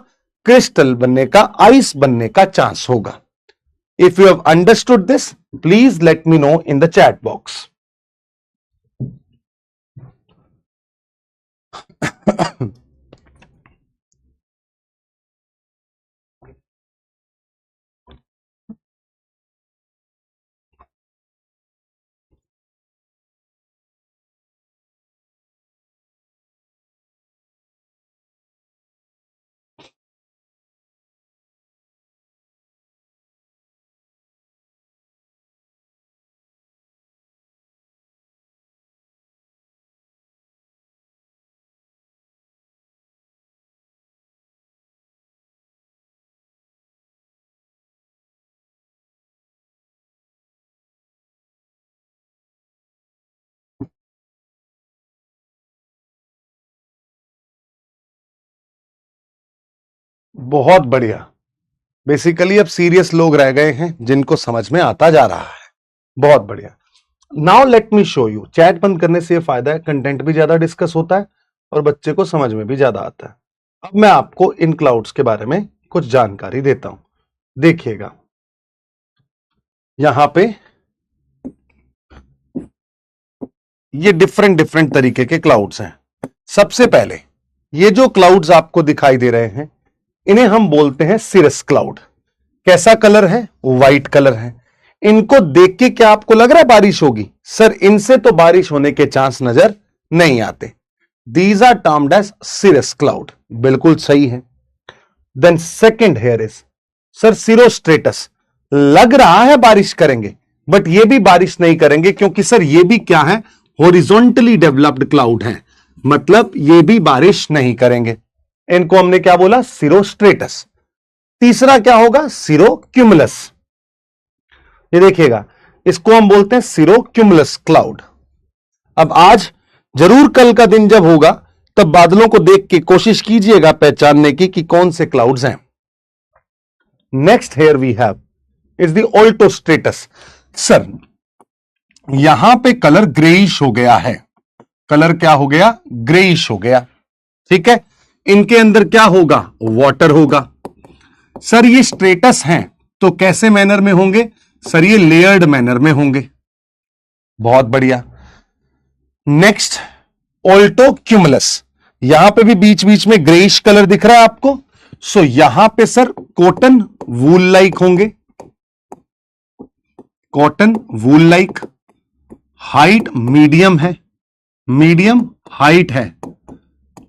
क्रिस्टल बनने का, आइस बनने का चांस होगा। If you have understood this, please let me know in the chat box. बहुत बढ़िया। बेसिकली अब सीरियस लोग रह गए हैं जिनको समझ में आता जा रहा है। बहुत बढ़िया। Now let me show you. Chat बंद करने से ये फायदा है, कंटेंट भी ज्यादा डिस्कस होता है और बच्चे को समझ में भी ज्यादा आता है। अब मैं आपको इन क्लाउड्स के बारे में कुछ जानकारी देता हूं। देखिएगा, यहां पे ये डिफरेंट डिफरेंट तरीके के क्लाउड्स हैं। सबसे पहले ये जो क्लाउड्स आपको दिखाई दे रहे हैं, इन्हें हम बोलते हैं सिरस क्लाउड। कैसा कलर है? व्हाइट कलर है। इनको देख के क्या आपको लग रहा है बारिश होगी? सर, इनसे तो बारिश होने के चांस नजर नहीं आते। These are termed as cirrus cloud. बिल्कुल सही है। Then second here is, sir cirrostratus. लग रहा है बारिश करेंगे, बट ये भी बारिश नहीं करेंगे, क्योंकि सर ये भी क्या है? हॉरिजॉन्टली डेवलप्ड क्लाउड है, मतलब ये भी बारिश नहीं करेंगे। इनको हमने क्या बोला? सिरोस्ट्रेटस। तीसरा क्या होगा? सिरोक्यूमुलस। ये देखिएगा, इसको हम बोलते हैं सिरोक्यूमुलस क्लाउड। अब आज जरूर कल का दिन जब होगा तब बादलों को देख के कोशिश कीजिएगा पहचानने की कि कौन से क्लाउड्स हैं। Next here we have is the altostratus. Sir, यहां पे कलर ग्रेइश हो गया है। कलर क्या हो गया? ग्रेइश हो गया। ठीक है, इनके अंदर क्या होगा? वाटर होगा। सर ये स्ट्रेटस हैं, तो कैसे मैनर में होंगे? सर ये लेयर्ड मैनर में होंगे। बहुत बढ़िया। नेक्स्ट, ऑल्टोक्यूमुलस। यहां पे भी बीच बीच में ग्रेइश कलर दिख रहा है आपको। सो यहां पे सर कॉटन वूल लाइक होंगे। Cotton wool like. Height medium है, मीडियम हाइट है।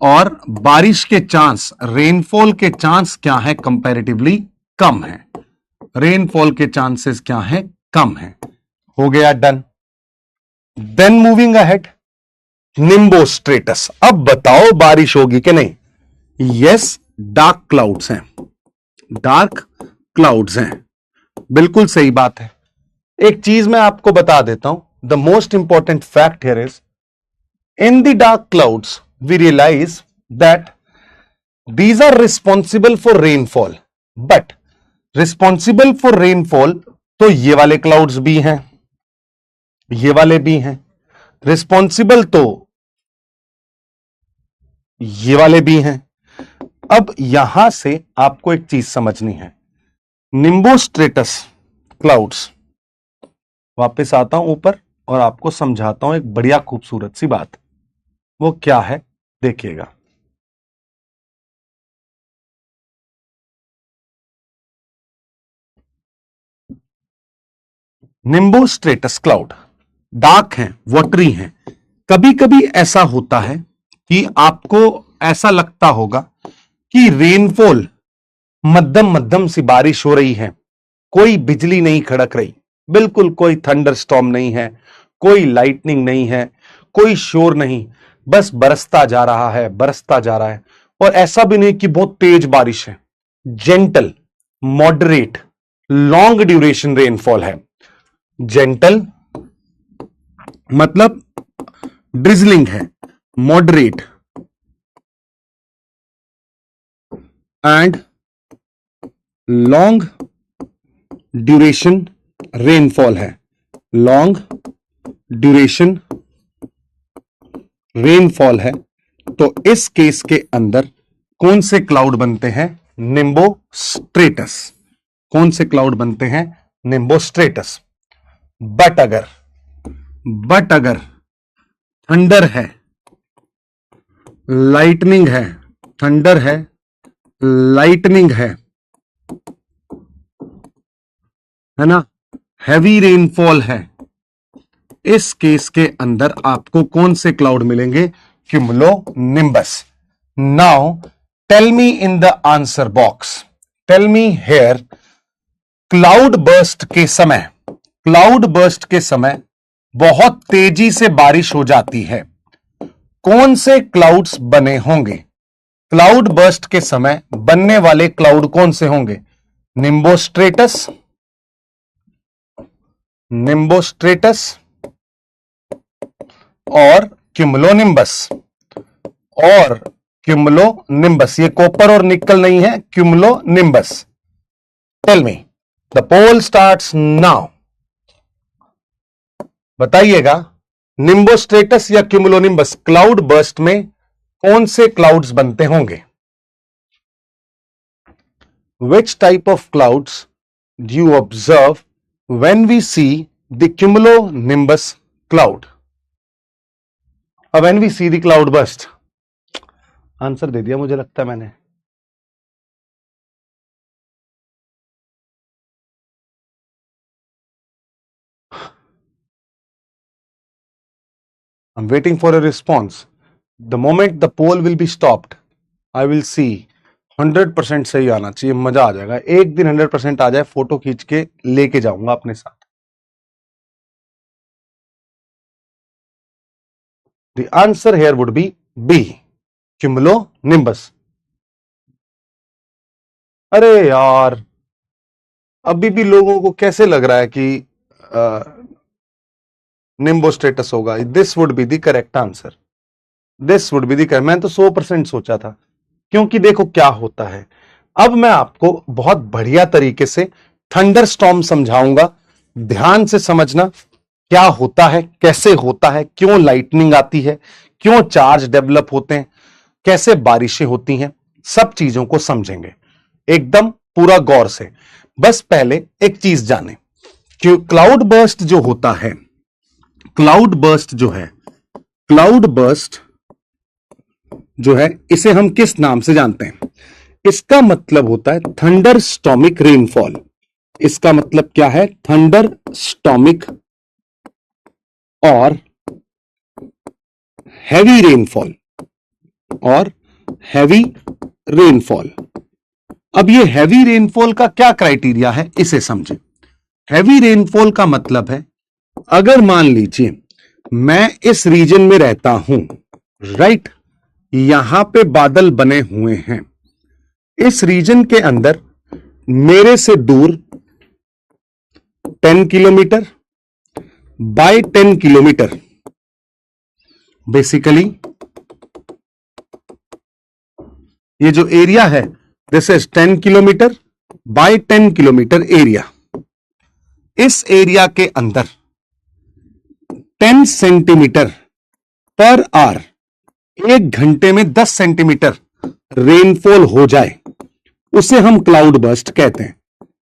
और बारिश के चांस, रेनफॉल के चांस क्या है? कंपैरेटिवली कम है। रेनफॉल के चांसेस क्या है? कम है। हो गया, done. Then moving ahead, nimbostratus. अब बताओ बारिश होगी कि नहीं? यस, डार्क क्लाउड्स हैं। डार्क क्लाउड्स हैं, बिल्कुल सही बात है। एक चीज मैं आपको बता देता हूं, the most important fact here is, in the dark clouds we realise that these are responsible for rainfall, but responsible for rainfall तो ये वाले क्लाउड्स भी हैं, ये वाले भी हैं। रिस्पॉन्सिबल तो ये वाले भी हैं। अब यहां से आपको एक चीज समझनी है, निम्बोस्ट्रेटस क्लाउड्स। वापस आता हूं ऊपर और आपको समझाता हूं एक बढ़िया खूबसूरत सी बात। वो क्या है? देखिएगा, निम्बोस्ट्रेटस क्लाउड डार्क हैं, वाटरी हैं। कभी कभी ऐसा होता है कि आपको ऐसा लगता होगा कि रेनफॉल, मध्यम मध्यम सी बारिश हो रही है, कोई बिजली नहीं खड़क रही, बिल्कुल कोई थंडर स्टॉर्म नहीं है, कोई लाइटनिंग नहीं है, कोई शोर नहीं, बस बरसता जा रहा है, बरसता जा रहा है। और ऐसा भी नहीं कि बहुत तेज बारिश है, gentle, moderate, long duration rainfall है। जेंटल मतलब ड्रिजलिंग है, moderate and long duration rainfall है, लॉन्ग ड्यूरेशन रेनफॉल है, तो इस केस के अंदर कौन से क्लाउड बनते हैं? निम्बोस्ट्रेटस। कौन से क्लाउड बनते हैं? निम्बोस्ट्रेटस। बट अगर थंडर है, लाइटनिंग है, थंडर है, लाइटनिंग है ना, हैवी रेनफॉल है, इस केस के अंदर आपको कौन से क्लाउड मिलेंगे? Cumulonimbus. Now tell me in the answer box, tell me here, cloud burst के समय बहुत तेजी से बारिश हो जाती है, कौन से क्लाउड्स बने होंगे? क्लाउड बर्स्ट के समय बनने वाले क्लाउड कौन से होंगे? निम्बोस्ट्रेटस और क्यूमुलोनिम्बस ये कॉपर और निकल नहीं है, cumulonimbus. Tell me, the poll starts now. बताइएगा, निम्बोस्ट्रेटस या क्यूमुलोनिम्बस क्लाउड बर्स्ट में कौन से क्लाउड्स बनते होंगे? Which type of clouds do you observe when we see the cumulonimbus cloud? When we see the cloud burst? Answer दे दिया मुझे लगता है मैंने। I'm waiting for a response. The moment the poll will be stopped, I will see 100% सही आना चाहिए, मजा आ जाएगा। एक दिन 100% आ जाए, फोटो खींच के लेके जाऊंगा अपने साथ। The answer here would be B, cumulonimbus. अरे यार, अभी भी लोगों को कैसे लग रहा है कि निम्बोस्ट्रेटस होगा? This would be the correct answer, this would be the correct. मैं तो 100% सोचा था, क्योंकि देखो क्या होता है। अब मैं आपको बहुत बढ़िया तरीके से थंडर स्टॉर्म समझाऊंगा, ध्यान से समझना क्या होता है, कैसे होता है, क्यों लाइटनिंग आती है, क्यों चार्ज डेवलप होते हैं, कैसे बारिशें होती हैं, सब चीजों को समझेंगे एकदम पूरा गौर से। बस पहले एक चीज जाने कि क्लाउड बर्स्ट जो होता है, क्लाउड बर्स्ट जो है इसे हम किस नाम से जानते हैं? इसका मतलब होता है थंडर स्टॉर्मिक रेनफॉल। इसका मतलब क्या है? थंडर स्टॉर्मिक और हैवी रेनफॉल। अब ये हैवी रेनफॉल का क्या क्राइटेरिया है, इसे समझें। हैवी रेनफॉल का मतलब है, अगर मान लीजिए मैं इस रीजन में रहता हूं, राइट, यहां पे बादल बने हुए हैं, इस रीजन के अंदर मेरे से दूर 10 किलोमीटर बाय 10 किलोमीटर, बेसिकली ये जो एरिया है, this is 10 kilometre bye 10 kilometre area. इस एरिया के अंदर 10 सेंटीमीटर पर आवर, एक घंटे में 10 सेंटीमीटर रेनफॉल हो जाए, उसे हम क्लाउड बर्स्ट कहते हैं।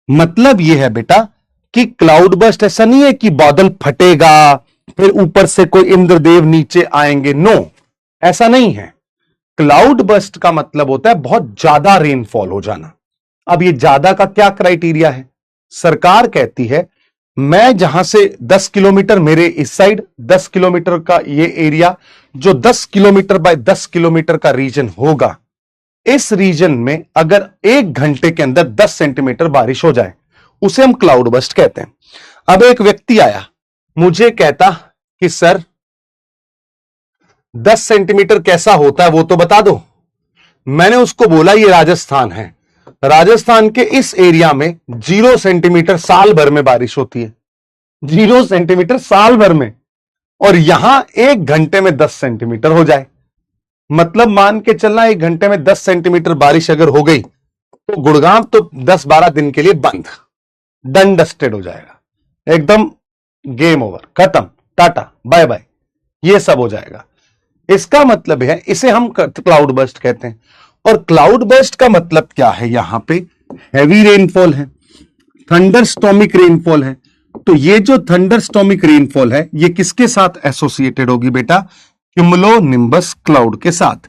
मतलब यह है बेटा कि क्लाउड बर्स्ट ऐसा नहीं है कि बादल फटेगा फिर ऊपर से कोई इंद्रदेव नीचे आएंगे, नो, ऐसा नहीं है। क्लाउड बर्स्ट का मतलब होता है बहुत ज्यादा रेनफॉल हो जाना। अब ये ज्यादा का क्या क्राइटेरिया है? सरकार कहती है मैं जहां से 10 किलोमीटर, मेरे इस साइड 10 किलोमीटर का ये एरिया, जो 10 किलोमीटर बाय 10 किलोमीटर का रीजन होगा, इस रीजन में अगर एक घंटे के अंदर 10 सेंटीमीटर बारिश हो जाए, उसे हम क्लाउड बर्स्ट कहते हैं। अब एक व्यक्ति आया, मुझे कहता कि सर 10 सेंटीमीटर कैसा होता है वो तो बता दो। मैंने उसको बोला ये राजस्थान है, राजस्थान के इस एरिया में 0 सेंटीमीटर साल भर में बारिश होती है, 0 सेंटीमीटर साल भर में, और यहां एक घंटे में 10 सेंटीमीटर हो जाए, मतलब मान के चलना एक घंटे में 10 सेंटीमीटर बारिश अगर हो गई तो गुड़गांव तो 10-12 दिन के लिए बंद, डन डस्टेड हो जाएगा। एकदम गेम ओवर, खत्म, टाटा बाय बाय, ये सब हो जाएगा। इसका मतलब है, इसे हम क्लाउड बर्स्ट कहते हैं। और क्लाउड बर्स्ट का मतलब क्या है, यहां पे हैवी रेनफॉल है, थंडरस्टॉर्मिक रेनफॉल है। तो ये जो थंडरस्टॉर्मिक रेनफॉल है, ये किसके साथ एसोसिएटेड होगी बेटा? क्यूमुलो निम्बस क्लाउड के साथ।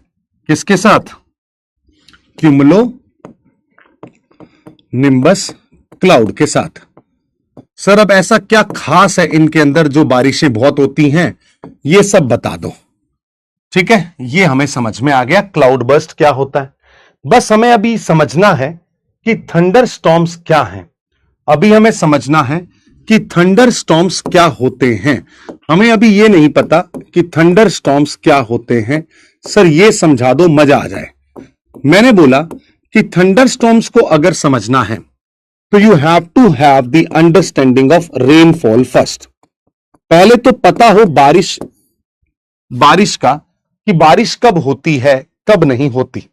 किसके साथ? क्यूमुलो निम्बस क्लाउड के साथ। सर अब ऐसा क्या खास है इनके अंदर जो बारिशें बहुत होती हैं, ये सब बता दो। ठीक है, ये हमें समझ में आ गया क्लाउड बर्स्ट क्या होता है। बस हमें अभी समझना है कि थंडर स्टॉर्म्स क्या हैं। अभी हमें समझना है कि थंडर स्टॉर्म्स क्या होते हैं। हमें अभी ये नहीं पता कि थंडर स्टॉर्म्स क्या होते हैं। सर ये समझा दो, मजा आ जाए। मैंने बोला कि थंडर स्टॉर्म्स को अगर समझना है तो you have to have the understanding of rainfall first. पहले तो पता हो बारिश का, कि बारिश कब होती है कब नहीं होती।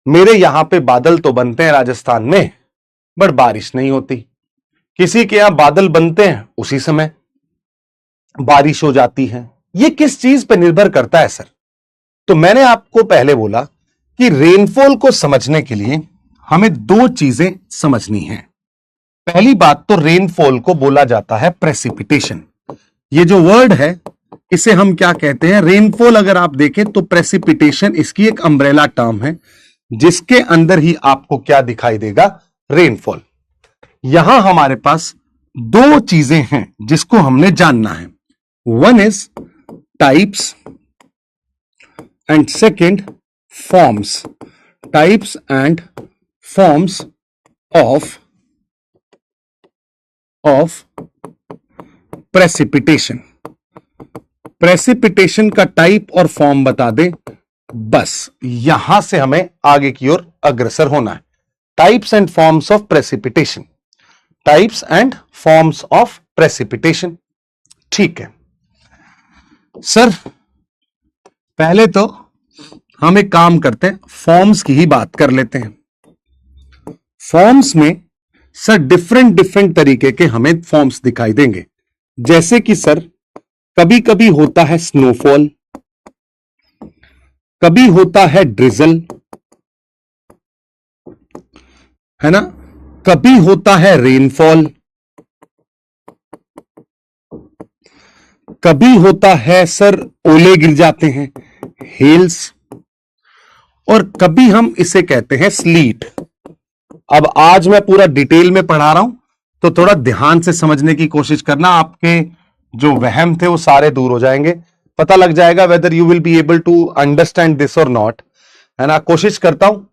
मेरे यहां पे बादल तो बनते हैं राजस्थान में, बट बारिश नहीं होती। किसी के यहां बादल बनते हैं, उसी समय बारिश हो जाती है। ये किस चीज पे निर्भर करता है सर? तो मैंने आपको पहले बोला कि रेनफॉल को समझने के लिए हमें दो चीजें समझनी है। पहली बात तो रेनफॉल को बोला जाता है प्रेसिपिटेशन। ये जो वर्ड है इसे हम क्या कहते हैं? रेनफॉल। अगर आप देखें तो प्रेसिपिटेशन इसकी एक अम्ब्रेला टर्म है, जिसके अंदर ही आपको क्या दिखाई देगा? रेनफॉल। यहां हमारे पास दो चीजें हैं जिसको हमने जानना है। One is types and second forms. Types and forms of precipitation. Precipitation का टाइप और फॉर्म बता दे, बस यहां से हमें आगे की ओर अग्रसर होना है। Types and forms of precipitation, types and forms of precipitation. ठीक है सर, पहले तो हम एक काम करते हैं, फॉर्म्स की ही बात कर लेते हैं। फॉर्म्स में सर डिफरेंट तरीके के हमें फॉर्म्स दिखाई देंगे। जैसे कि सर कभी कभी होता है स्नोफॉल, कभी होता है ड्रिजल, है ना, कभी होता है रेनफॉल, कभी होता है सर ओले गिर जाते हैं, हेल्स, और कभी हम इसे कहते हैं स्लीट। अब आज मैं पूरा डिटेल में पढ़ा रहा हूं, तो थोड़ा ध्यान से समझने की कोशिश करना। आपके जो वहम थे वो सारे दूर हो जाएंगे, पता लग जाएगा whether you will be able to understand this और नॉट, है ना। कोशिश करता हूं,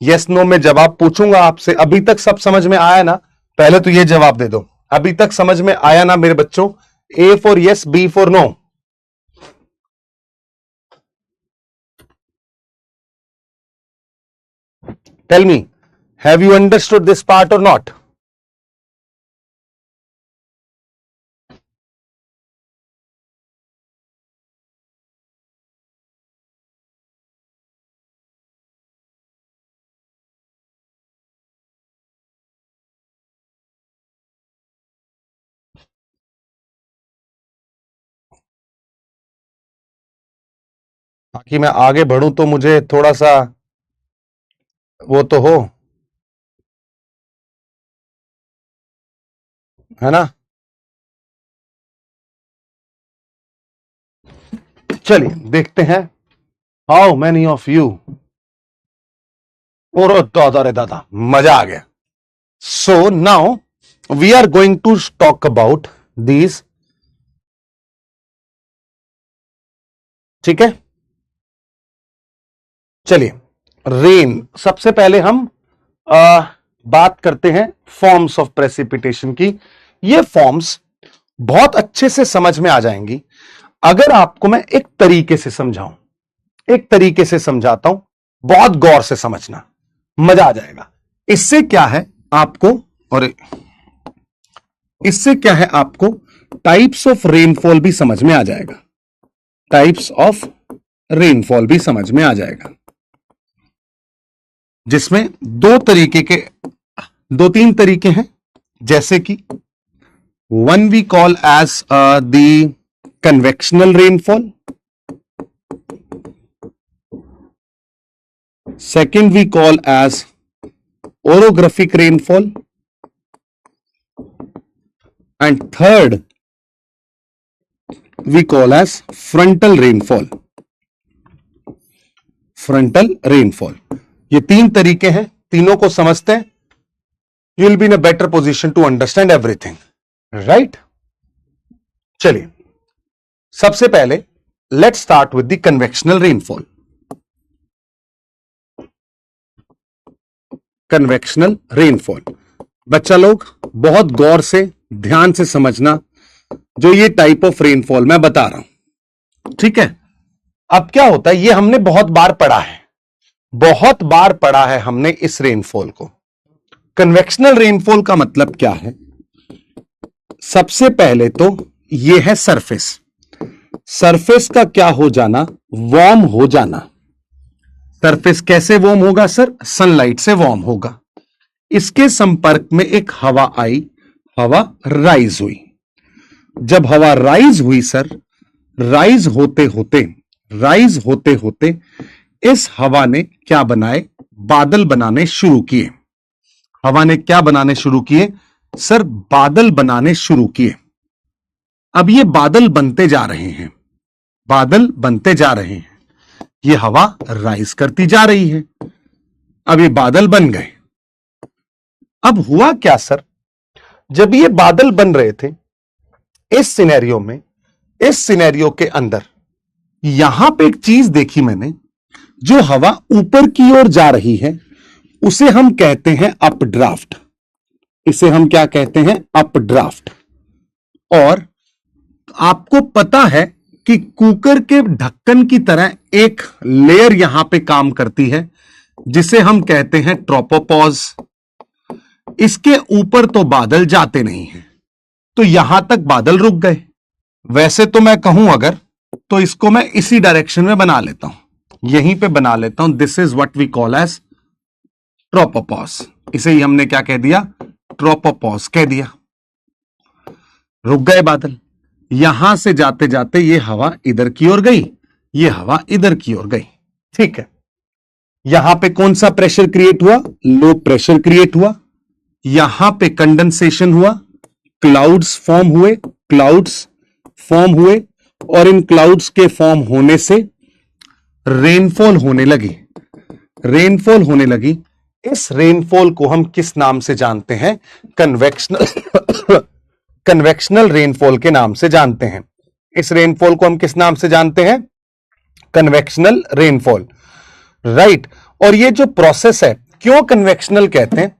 यस नो में जवाब पूछूंगा आपसे। अभी तक सब समझ में आया ना? पहले तो ये जवाब दे दो, अभी तक समझ में आया ना मेरे बच्चों? A for yes, B for no. Tell me, have you understood this part और नॉट? ताकि मैं आगे बढ़ूं तो मुझे थोड़ा सा वो तो हो, है ना। चलिए देखते हैं, हाउ मैनी ऑफ यू, और दादा रे दादा, मजा आ गया। So now we are going to talk about these. ठीक है, चलिए रेन, सबसे पहले हम बात करते हैं फॉर्म्स ऑफ प्रेसिपिटेशन की। ये फॉर्म्स बहुत अच्छे से समझ में आ जाएंगी अगर आपको मैं एक तरीके से समझाऊं। एक तरीके से समझाता हूं, बहुत गौर से समझना, मजा आ जाएगा। इससे क्या है आपको, और इससे क्या है आपको, टाइप्स ऑफ रेनफॉल भी समझ में आ जाएगा। टाइप्स ऑफ रेनफॉल भी समझ में आ जाएगा, जिसमें दो तीन तरीके हैं। जैसे कि one we call as the convectional rainfall, second we call as orographic rainfall, and third we call as frontal rainfall. Frontal rainfall, ये तीन तरीके हैं, तीनों को समझते हैं, you will be in a better position to understand everything, right? चलिए, सबसे पहले let's start with the convectional rainfall. Convectional rainfall, बच्चा लोग बहुत गौर से ध्यान से समझना जो ये टाइप ऑफ रेनफॉल मैं बता रहा हूं, ठीक है? अब क्या होता है, ये हमने बहुत बार पढ़ा है, बहुत बार पढ़ा है हमने इस रेनफॉल को. कन्वेक्शनल रेनफॉल का मतलब क्या है? सबसे पहले तो ये है सरफेस. सरफेस का क्या हो जाना? वार्म हो जाना. सरफेस कैसे वार्म होगा सर? सनलाइट से वार्म होगा. इसके संपर्क में एक हवा आई, हवा राइज हुई. जब हवा राइज हुई सर, राइज होते होते इस हवा ने क्या बनाए? बादल बनाने शुरू किए. हवा ने क्या बनाने शुरू किए सर? बादल बनाने शुरू किए. अब ये बादल बनते जा रहे हैं, बादल बनते जा रहे हैं, ये हवा राइज करती जा रही है. अब ये बादल बन गए. अब हुआ क्या सर? जब ये बादल बन रहे थे, इस सिनेरियो में, इस सिनेरियो के अंदर यहां पे एक चीज देखी मैंने, जो हवा ऊपर की ओर जा रही है उसे हम कहते हैं अपड्राफ्ट. इसे हम क्या कहते हैं? अपड्राफ्ट. और आपको पता है कि कुकर के ढक्कन की तरह एक लेयर यहां पे काम करती है जिसे हम कहते हैं ट्रोपोपॉज. इसके ऊपर तो बादल जाते नहीं हैं, तो यहां तक बादल रुक गए. वैसे तो मैं कहूं अगर, तो इसको मैं इसी डायरेक्शन में बना लेता हूं, यहीं पे बना लेता हूं. This is what we call as tropopause. इसे ही हमने क्या कह दिया? ट्रोपोपॉज कह दिया. रुक गए बादल. यहां से जाते जाते ये हवा इधर की ओर गई, ये हवा इधर की ओर गई, ठीक है? यहां पे कौन सा प्रेशर क्रिएट हुआ? लो प्रेशर क्रिएट हुआ. यहां पे कंडेंसेशन हुआ, क्लाउड्स फॉर्म हुए, क्लाउड्स फॉर्म हुए, और इन क्लाउड्स के फॉर्म होने से रेनफॉल होने लगी. रेनफॉल होने लगी. इस रेनफॉल को हम किस नाम से जानते हैं? कन्वेक्शनल कन्वेक्शनल रेनफॉल के नाम से जानते हैं. इस रेनफॉल को हम किस नाम से जानते हैं? Convectional rainfall, right? और ये जो प्रोसेस है, क्यों कन्वेक्शनल कहते हैं?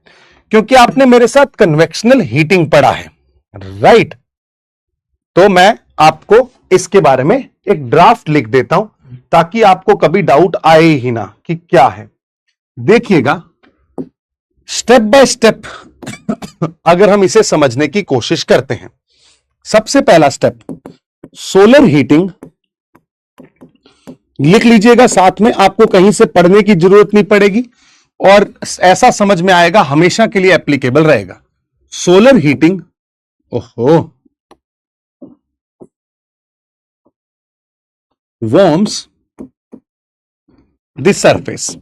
क्योंकि आपने मेरे साथ कन्वेक्शनल हीटिंग पढ़ा है, राइट? तो मैं आपको इसके बारे में एक ड्राफ्ट लिख देता हूं ताकि आपको कभी डाउट आए ही ना कि क्या है. देखिएगा, स्टेप बाय स्टेप अगर हम इसे समझने की कोशिश करते हैं. सबसे पहला स्टेप, सोलर हीटिंग. लिख लीजिएगा साथ में, आपको कहीं से पढ़ने की जरूरत नहीं पड़ेगी और ऐसा समझ में आएगा, हमेशा के लिए एप्लीकेबल रहेगा. सोलर हीटिंग, ओहो, वार्म्स द सरफेस.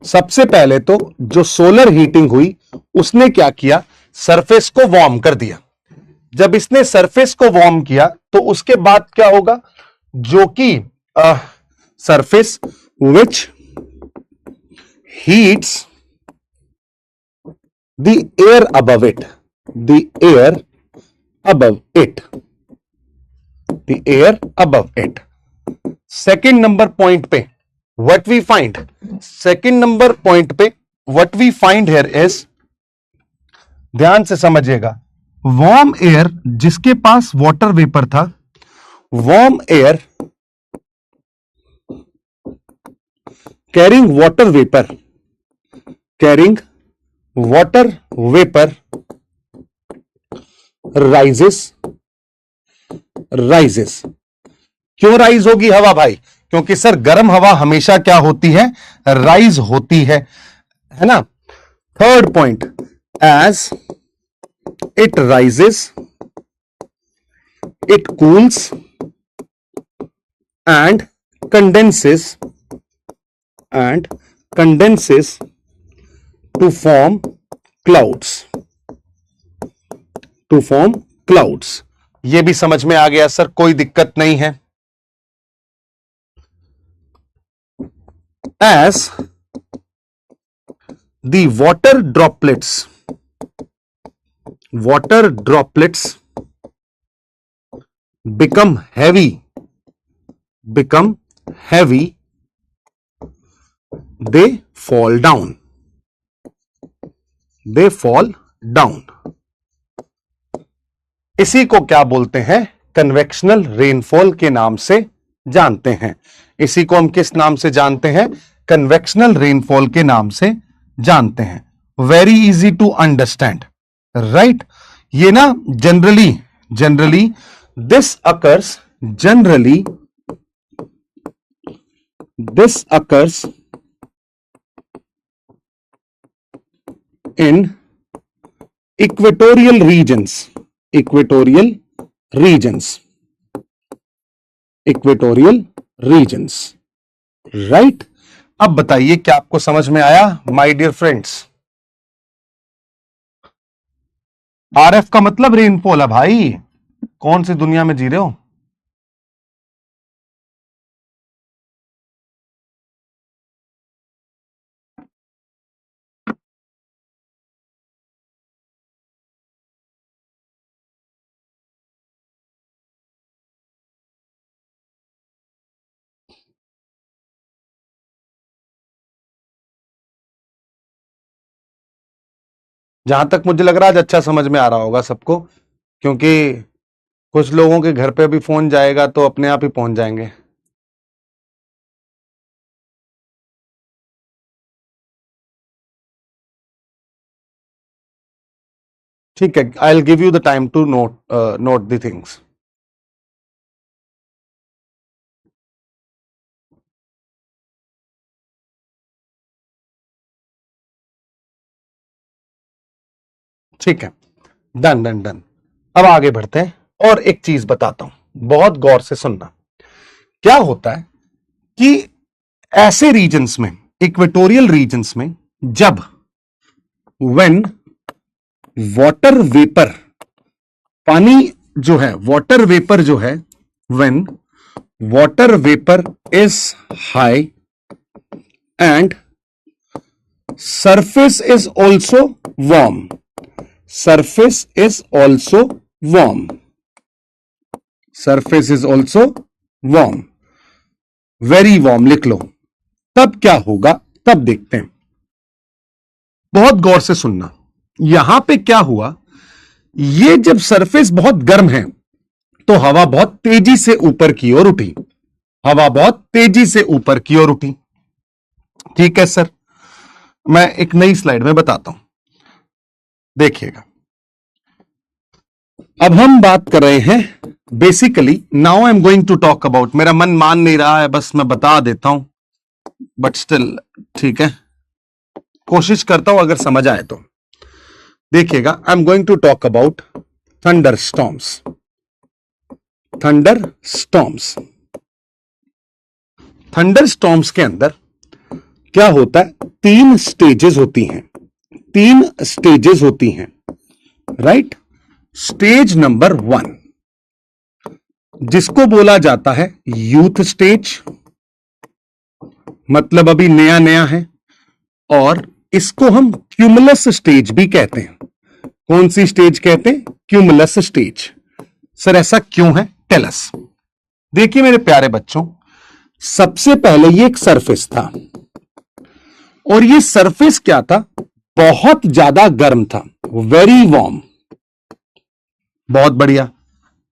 सबसे पहले तो जो सोलर हीटिंग हुई उसने क्या किया? सरफेस को वार्म कर दिया. जब इसने सरफेस को वार्म किया तो उसके बाद क्या होगा? जो कि surface which heats the air above it, the air above it, the air above it. Second number point पे what we find, second number point पे what we find here is, ध्यान से समझिएगा, वार्म एयर जिसके पास water vapour था, warm air carrying water vapour, carrying water vapour rises, rises. क्यों rise होगी हवा भाई? क्योंकि सर गर्म हवा हमेशा क्या होती है? राइज होती है ना? Third point, as it rises, it cools and condenses to form clouds. ये भी समझ में आ गया सर, कोई दिक्कत नहीं है. As the water droplets become heavy, they fall down. इसी को क्या बोलते हैं? कन्वेक्शनल रेनफॉल के नाम से जानते हैं. इसी को हम किस नाम से जानते हैं? कन्वेक्शनल रेनफॉल के नाम से जानते हैं. Very easy to understand, right? ये ना generally this occurs in equatorial regions, right? अब बताइए, क्या आपको समझ में आया माय डियर फ्रेंड्स? आरएफ का मतलब रेनफॉल है भाई. कौन सी दुनिया में जी रहे हो? जहां तक मुझे लग रहा है आज अच्छा समझ में आ रहा होगा सबको, क्योंकि कुछ लोगों के घर पे अभी फोन जाएगा तो अपने आप ही पहुंच जाएंगे. ठीक है, I will give you the time to note the things. ठीक है, डन. अब आगे बढ़ते हैं और एक चीज बताता हूं, बहुत गौर से सुनना. क्या होता है कि ऐसे रीजन्स में, इक्वेटोरियल रीजन्स में, जब व्हेन वाटर वेपर, पानी जो है, वाटर वेपर जो है, when water vapour is high and surface is also warm, very warm लिख लो. तब क्या होगा? तब देखते हैं, बहुत गौर से सुनना. यहां पे क्या हुआ, ये जब सरफेस बहुत गर्म है तो हवा बहुत तेजी से ऊपर की ओर उठी. ठीक है सर, मैं एक नई स्लाइड में बताता हूं, देखिएगा. अब हम बात कर रहे हैं basically, now I am going to talk about, मेरा मन मान नहीं रहा है, बस मैं बता देता हूं, बट स्टिल ठीक है, कोशिश करता हूं अगर समझ आए तो. देखिएगा, I am going to talk about thunderstorms. Thunderstorms के अंदर क्या होता है? तीन स्टेजेस होती हैं, राइट? स्टेज नंबर 1 जिसको बोला जाता है यूथ स्टेज, मतलब अभी नया नया है, और इसको हम क्यूमुलस स्टेज भी कहते हैं. कौन सी स्टेज कहते हैं? Cumulus stage. सर ऐसा क्यों है? Tell us. देखिए मेरे प्यारे बच्चों, सबसे पहले ये एक सरफेस था, और ये सरफेस क्या था? बहुत ज्यादा गर्म था, वेरी वार्म. बहुत बढ़िया.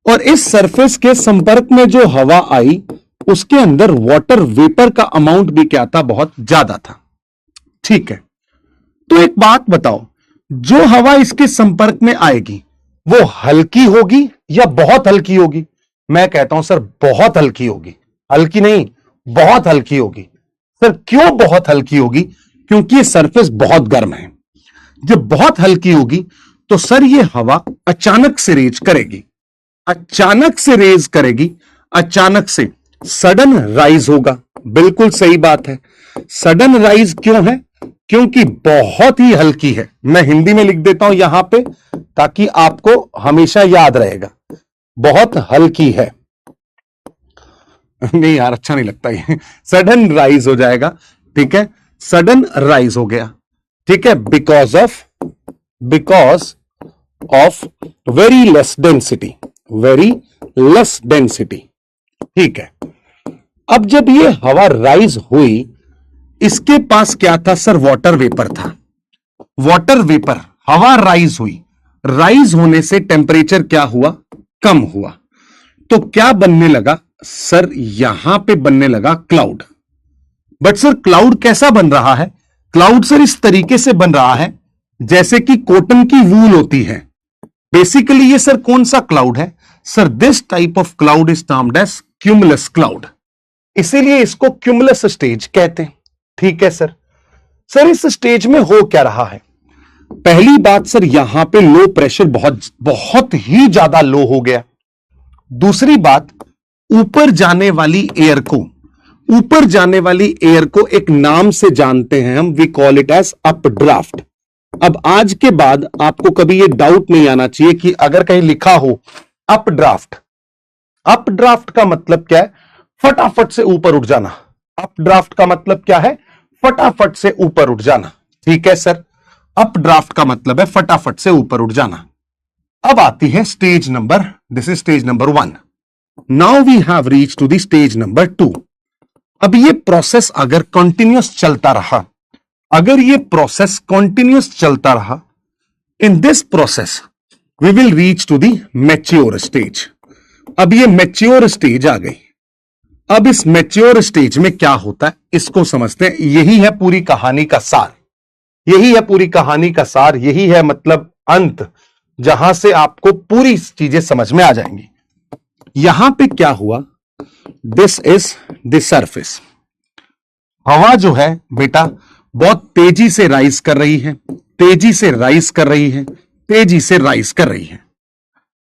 और इस सरफेस के संपर्क में जो हवा आई, उसके अंदर वाटर वेपर का अमाउंट भी क्या था? बहुत ज्यादा था. ठीक है, तो एक बात बताओ, जो हवा इसके संपर्क में आएगी वो हल्की होगी या बहुत हल्की होगी? मैं कहता हूं सर बहुत हल्की होगी. हल्की नहीं, बहुत हल्की होगी. सर क्यों बहुत हल्की होगी? क्योंकि ये सरफेस बहुत गर्म है. जब बहुत हल्की होगी तो सर ये हवा अचानक से रेज करेगी. अचानक से रेज करेगी, अचानक से सडन राइज होगा। बिल्कुल सही बात है। सडन राइज क्यों है? क्योंकि बहुत ही हल्की है। मैं हिंदी में लिख देता हूं यहां पे ताकि आपको हमेशा याद रहेगा, बहुत हल्की है। नहीं यार, अच्छा नहीं लगता ये। सडन राइज हो जाएगा, ठीक है, सडन राइज हो गया, ठीक है, because of very less density, very less density, ठीक है। अब जब ये हवा राइज हुई, इसके पास क्या था सर? वाटर वेपर था। वाटर वेपर, हवा राइज हुई, राइज होने से टेम्परेचर क्या हुआ? कम हुआ। तो क्या बनने लगा सर? यहां पे बनने लगा क्लाउड। बट सर क्लाउड कैसा बन रहा है? क्लाउड सर इस तरीके से बन रहा है जैसे कि कॉटन की वूल होती है। बेसिकली ये सर कौन सा क्लाउड है? Sir this type of cloud is termed as cumulus cloud, इसीलिए इसको क्यूमुलस स्टेज कहते हैं, ठीक है सर। सर इस स्टेज में हो क्या रहा है? पहली बात सर, यहां पे लो प्रेशर बहुत ही ज्यादा लो हो गया। दूसरी बात, ऊपर जाने वाली एयर को, ऊपर जाने वाली एयर को एक नाम से जानते हैं हम, we call it as updraft. अब आज के बाद आपको कभी ये डाउट नहीं आना चाहिए कि अगर कहीं लिखा हो अपड्राफ्ट, अपड्राफ्ट का मतलब क्या है? फटाफट से ऊपर उठ जाना। अपड्राफ्ट का मतलब क्या है? फटाफट से ऊपर उठ जाना, ठीक है सर। अपड्राफ्ट का मतलब है फटाफट से ऊपर उठ जाना। अब आती है stage number, this is stage number 1। Now we have reach to the stage number 2। अब ये प्रोसेस अगर कंटिन्यूअस चलता रहा, अगर ये प्रोसेस कंटिन्यूअस चलता रहा, in this process we will reach to the mature stage. अब ये मैच्योर स्टेज आ गई। अब इस मैच्योर स्टेज में क्या होता है इसको समझते हैं। यही है पूरी कहानी का सार, यही है पूरी कहानी का सार, यही है मतलब अंत, जहां से आपको पूरी चीजें समझ में आ जाएंगी। यहां पे क्या हुआ? This is the surface. हवा जो है बेटा बहुत तेजी से राइज कर रही है, तेजी से राइज कर रही है, तेजी से राइज कर रही है।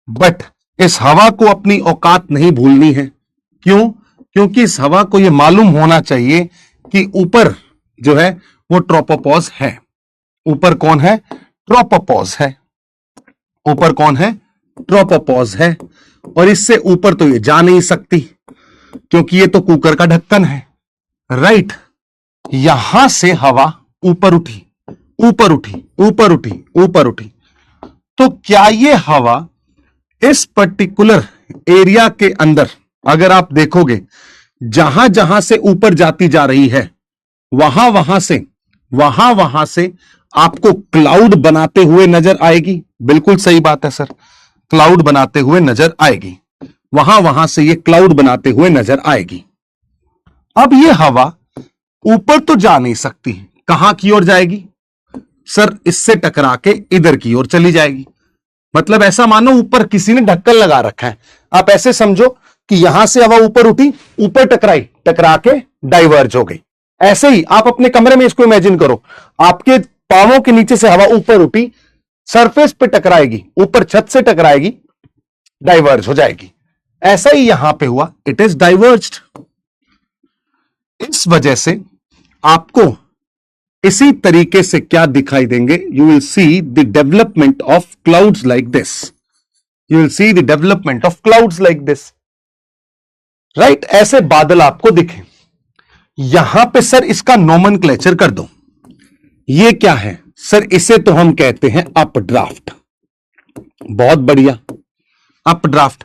बट इस हवा को अपनी औकात नहीं भूलनी है। क्यों? क्योंकि इस हवा को यह मालूम होना चाहिए कि ऊपर जो है वो ट्रोपोपॉज है। ऊपर कौन है? ट्रोपोपॉज है। ऊपर कौन है? ट्रोपोपॉज है। और इससे ऊपर तो ये जा नहीं सकती क्योंकि ये तो कुकर का ढक्कन है, राइट। यहां से हवा ऊपर उठी, ऊपर उठी, ऊपर उठी, ऊपर उठी। तो क्या ये हवा इस पर्टिकुलर एरिया के अंदर, अगर आप देखोगे जहां जहां से ऊपर जाती जा रही है, वहां वहां से आपको क्लाउड बनाते हुए नजर आएगी? बिल्कुल सही बात है सर, क्लाउड बनाते हुए नजर आएगी। वहां से ये क्लाउड बनाते हुए नजर आएगी। अब ये हवा ऊपर तो जा नहीं सकती, कहां की ओर जाएगी सर? इससे टकरा के इधर की ओर चली जाएगी। मतलब ऐसा मानो ऊपर किसी ने ढक्कन लगा रखा है। आप ऐसे समझो कि यहां से हवा ऊपर उठी, ऊपर टकराई, टकरा के डाइवर्ज हो गई। ऐसे ही आप अपने कमरे में इसको इमेजिन करो, आपके पांवों के नीचे से हवा ऊपर उठी, सरफेस पे टकराएगी, ऊपर छत से टकराएगी, डाइवर्ज हो जाएगी। ऐसा ही यहां पे हुआ, इट इज डाइवर्ज्ड। इस वजह से आपको इसी तरीके से क्या दिखाई देंगे? You will see the development of clouds like this. You will see the development of clouds like this, right. ऐसे बादल आपको दिखे। यहां पे सर इसका नोमेनक्लेचर कर दो। ये क्या है सर? इसे तो हम कहते हैं अपड्राफ्ट। बहुत बढ़िया, अपड्राफ्ट।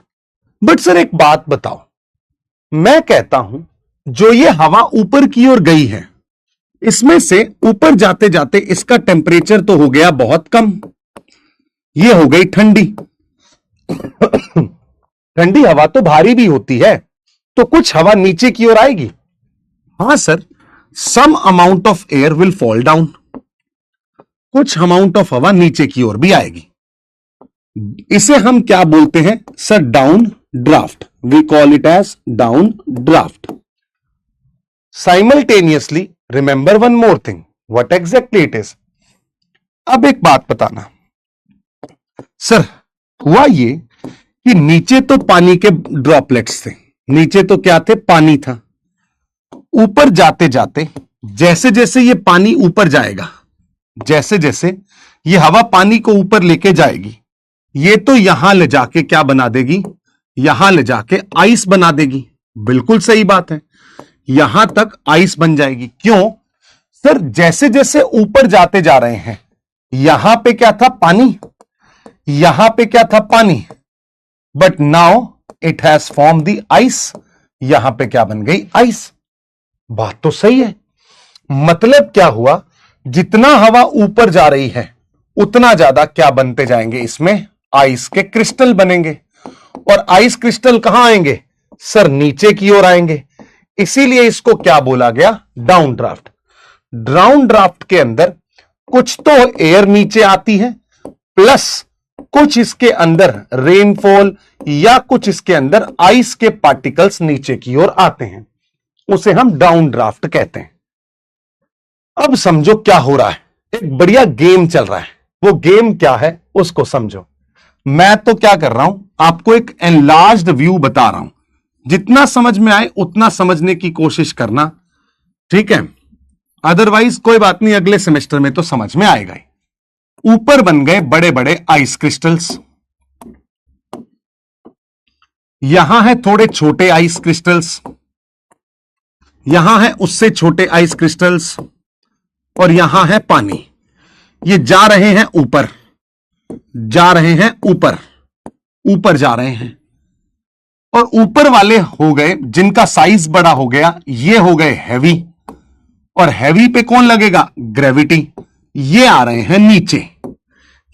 बट सर एक बात बताओ, मैं कहता हूं जो ये हवा ऊपर की ओर गई है, इसमें से ऊपर जाते जाते इसका टेम्परेचर तो हो गया बहुत कम, ये हो गई ठंडी। ठंडी हवा तो भारी भी होती है, तो कुछ हवा नीचे की ओर आएगी। हां sir, some amount of air will fall down, कुछ अमाउंट ऑफ हवा नीचे की ओर भी आएगी। इसे हम क्या बोलते हैं sir? Downdraft. We call it as downdraft. Simultaneously remember one more thing, what exactly it is. अब एक बात बताना सर, हुआ ये कि नीचे तो पानी के ड्रॉपलेट्स थे, नीचे तो क्या थे, पानी था। ऊपर जाते जाते जैसे जैसे ये पानी ऊपर जाएगा, जैसे जैसे ये हवा पानी को ऊपर लेके जाएगी, ये तो यहां ले जाके क्या बना देगी, यहां ले जाके आइस बना देगी। बिल्कुल सही बात है, यहां तक आइस बन जाएगी। क्यों सर? जैसे जैसे ऊपर जाते जा रहे हैं, यहां पे क्या था, पानी, यहां पे क्या था, पानी, but now it has form the ice. यहां पे क्या बन गई, आइस। बात तो सही है। मतलब क्या हुआ, जितना हवा ऊपर जा रही है उतना ज्यादा क्या बनते जाएंगे, इसमें आइस के क्रिस्टल बनेंगे। और आइस क्रिस्टल कहां आएंगे सर, नीचे की ओर आएंगे। इसीलिए इसको क्या बोला गया, डाउन ड्राफ्ट। डाउन ड्राफ्ट के अंदर कुछ तो एयर नीचे आती है, प्लस कुछ इसके अंदर रेनफॉल या कुछ इसके अंदर आइस के पार्टिकल्स नीचे की ओर आते हैं, उसे हम डाउन ड्राफ्ट कहते हैं। अब समझो क्या हो रहा है, एक बढ़िया गेम चल रहा है। वो गेम क्या है उसको समझो। मैं तो क्या कर रहा हूं, आपको एक एनलार्ज्ड व्यू बता रहा हूं, जितना समझ में आए उतना समझने की कोशिश करना, ठीक है? अदरवाइज कोई बात नहीं, अगले सेमेस्टर में तो समझ में आएगा ही। ऊपर बन गए बड़े बड़े आइस क्रिस्टल्स, यहां है थोड़े छोटे आइस क्रिस्टल्स, यहां है उससे छोटे आइस क्रिस्टल्स, और यहां है पानी। ये जा रहे हैं ऊपर, जा रहे हैं ऊपर, ऊपर जा रहे हैं। और ऊपर वाले हो गए जिनका साइज बड़ा हो गया, ये हो गए हैवी, और हैवी पे कौन लगेगा, ग्रेविटी। ये आ रहे हैं नीचे,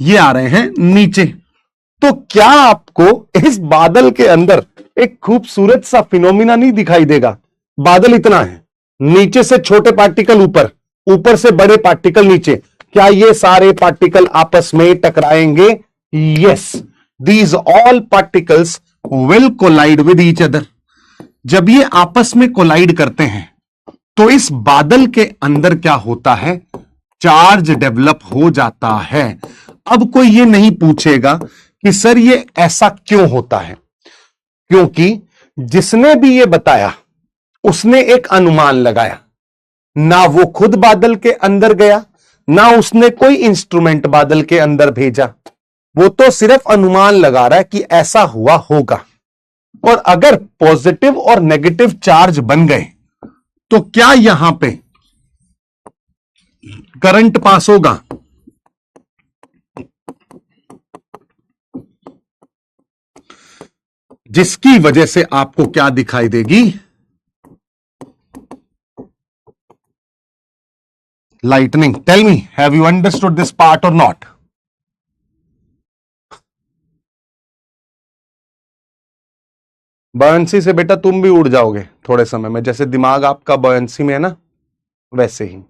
ये आ रहे हैं नीचे। तो क्या आपको इस बादल के अंदर एक खूबसूरत सा फिनोमिना नहीं दिखाई देगा? बादल इतना है, नीचे से छोटे पार्टिकल ऊपर, ऊपर से बड़े पार्टिकल नीचे, क्या ये सारे पार्टिकल आपस में टकराएंगे? Yes, these all particles will collide with each other. जब ये आपस में कोलाइड करते हैं तो इस बादल के अंदर क्या होता है, चार्ज डेवलप हो जाता है। अब कोई ये नहीं पूछेगा कि सर ये ऐसा क्यों होता है, क्योंकि जिसने भी ये बताया उसने एक अनुमान लगाया। ना वो खुद बादल के अंदर गया, ना उसने कोई इंस्ट्रूमेंट बादल के अंदर भेजा, वो तो सिर्फ अनुमान लगा रहा है कि ऐसा हुआ होगा। और अगर पॉजिटिव और नेगेटिव चार्ज बन गए तो क्या यहां पे करंट पास होगा? जिसकी वजह से आपको क्या दिखाई देगी, lightning. Tell me, have you understood this part or not? Buoyancy से बेटा तुम भी उड़ जाओगे थोड़े समय में, जैसे दिमाग आपका बॉयंसी में है ना, वैसे ही।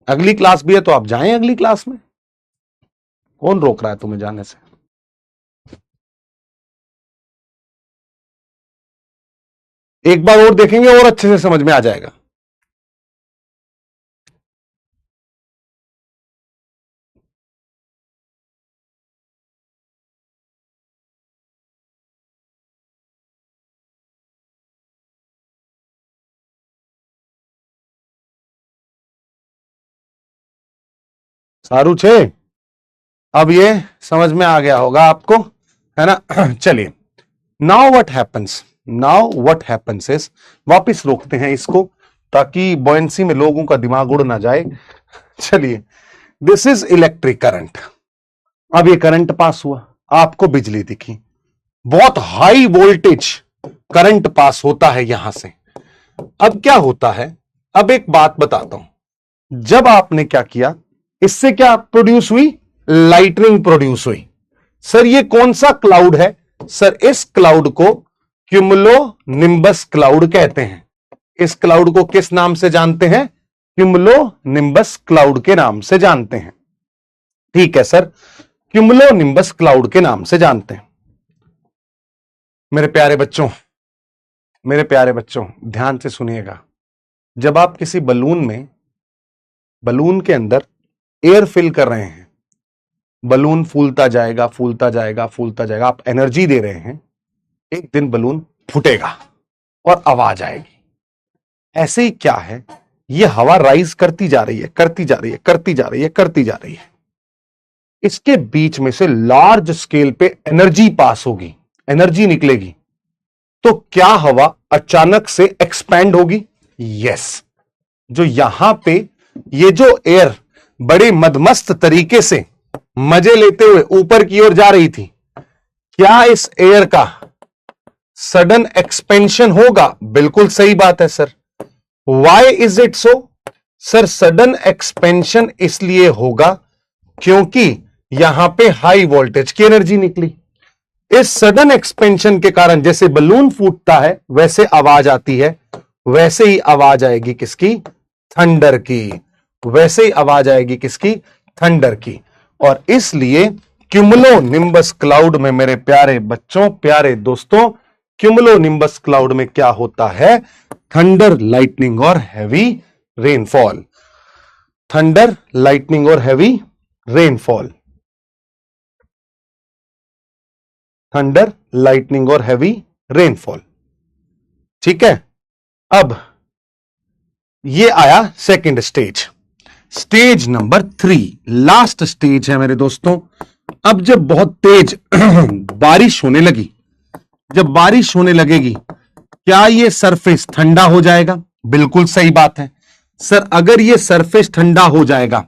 अगली क्लास भी है तो आप जाएं अगली क्लास में, कौन रोक रहा है तुम्हें जाने से? एक बार और देखेंगे और अच्छे से समझ में आ जाएगा। सारू छे, अब ये समझ में आ गया होगा आपको, है ना? चलिए, now what happens, now what happens is, वापिस रोकते हैं इसको ताकि बॉयंसी में लोगों का दिमाग उड़ ना जाए। चलिए, दिस इज इलेक्ट्रिक करंट। अब ये करंट पास हुआ, आपको बिजली दिखी, बहुत हाई वोल्टेज करंट पास होता है यहां से। अब क्या होता है, अब एक बात बताता हूं, जब आपने क्या किया, इससे क्या प्रोड्यूस हुई, लाइटनिंग प्रोड्यूस हुई। सर ये कौन सा क्लाउड है? सर इस क्लाउड को क्यूमुलो निम्बस क्लाउड कहते हैं। इस क्लाउड को किस नाम से जानते हैं? क्यूमुलो निम्बस क्लाउड के नाम से जानते हैं। ठीक है सर, क्यूमुलो निम्बस क्लाउड के नाम से जानते हैं। मेरे प्यारे बच्चों, मेरे प्यारे बच्चों, ध्यान से सुनिएगा। जब आप किसी बलून में, बलून के अंदर एयर फिल कर रहे हैं, बलून फूलता जाएगा, फूलता जाएगा, फूलता जाएगा, आप एनर्जी दे रहे हैं, एक दिन बलून फूटेगा और आवाज आएगी। ऐसे ही क्या है, ये हवा राइज करती जा रही है, करती जा रही है, करती जा रही है, करती जा रही है, इसके बीच में से लार्ज स्केल पे एनर्जी पास होगी, एनर्जी निकलेगी, तो क्या हवा अचानक से एक्सपैंड होगी? यस। जो यहां पे ये जो एयर बड़े मदमस्त तरीके से मजे लेते हुए ऊपर की ओर जा रही थी, क्या इस एयर का सडन एक्सपेंशन होगा? बिल्कुल सही बात है sir. Why is it so? Sir sudden expansion इसलिए होगा क्योंकि यहां पे हाई वोल्टेज की एनर्जी निकली। इस सडन एक्सपेंशन के कारण जैसे बलून फूटता है वैसे आवाज आती है, वैसे ही आवाज आएगी किसकी? थंडर की। वैसे ही आवाज आएगी किसकी? थंडर की। और इसलिए क्यूमुलो निम्बस क्लाउड में मेरे प्यारे बच्चों, प्यारे दोस्तों, क्यूमुलो निम्बस क्लाउड में क्या होता है? थंडर, लाइटनिंग और हैवी रेनफॉल। थंडर, लाइटनिंग और हैवी रेनफॉल। थंडर, लाइटनिंग और हैवी रेनफॉल। ठीक है। अब ये आया second stage. Stage number 3, last stage है मेरे दोस्तों। अब जब बहुत तेज बारिश होने लगी, जब बारिश होने लगेगी, क्या ये सरफेस ठंडा हो जाएगा? बिल्कुल सही बात है सर। अगर ये सरफेस ठंडा हो जाएगा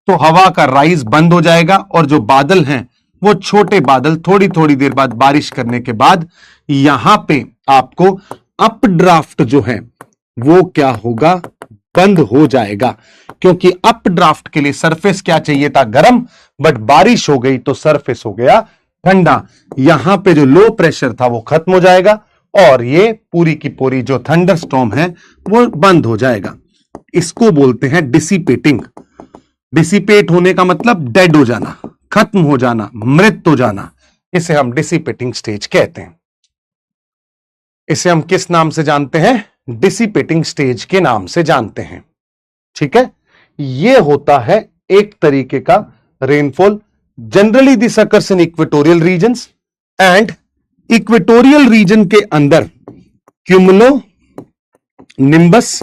तो हवा का राइज बंद हो जाएगा और जो बादल हैं वो छोटे बादल थोड़ी थोड़ी देर बाद बारिश करने के बाद यहां पे आपको अपड्राफ्ट जो है वो क्या होगा? बंद हो जाएगा। क्योंकि अपड्राफ्ट के लिए सरफेस क्या चाहिए था? गर्म, बट बारिश हो गई तो सरफेस हो गया ठंडा। यहां पे जो लो प्रेशर था वो खत्म हो जाएगा और ये पूरी की पूरी जो थंडर स्टॉर्म है वो बंद हो जाएगा। इसको बोलते हैं डिसिपेटिंग। डिसिपेट होने का मतलब डेड हो जाना, खत्म हो जाना, मृत हो जाना। इसे हम डिसिपेटिंग स्टेज कहते हैं। इसे हम किस नाम से जानते हैं? डिसिपेटिंग स्टेज के नाम से जानते हैं। ठीक है। यह होता है एक तरीके का rainfall. Generally this occurs in equatorial regions and equatorial region के अंदर क्यूमुलो निम्बस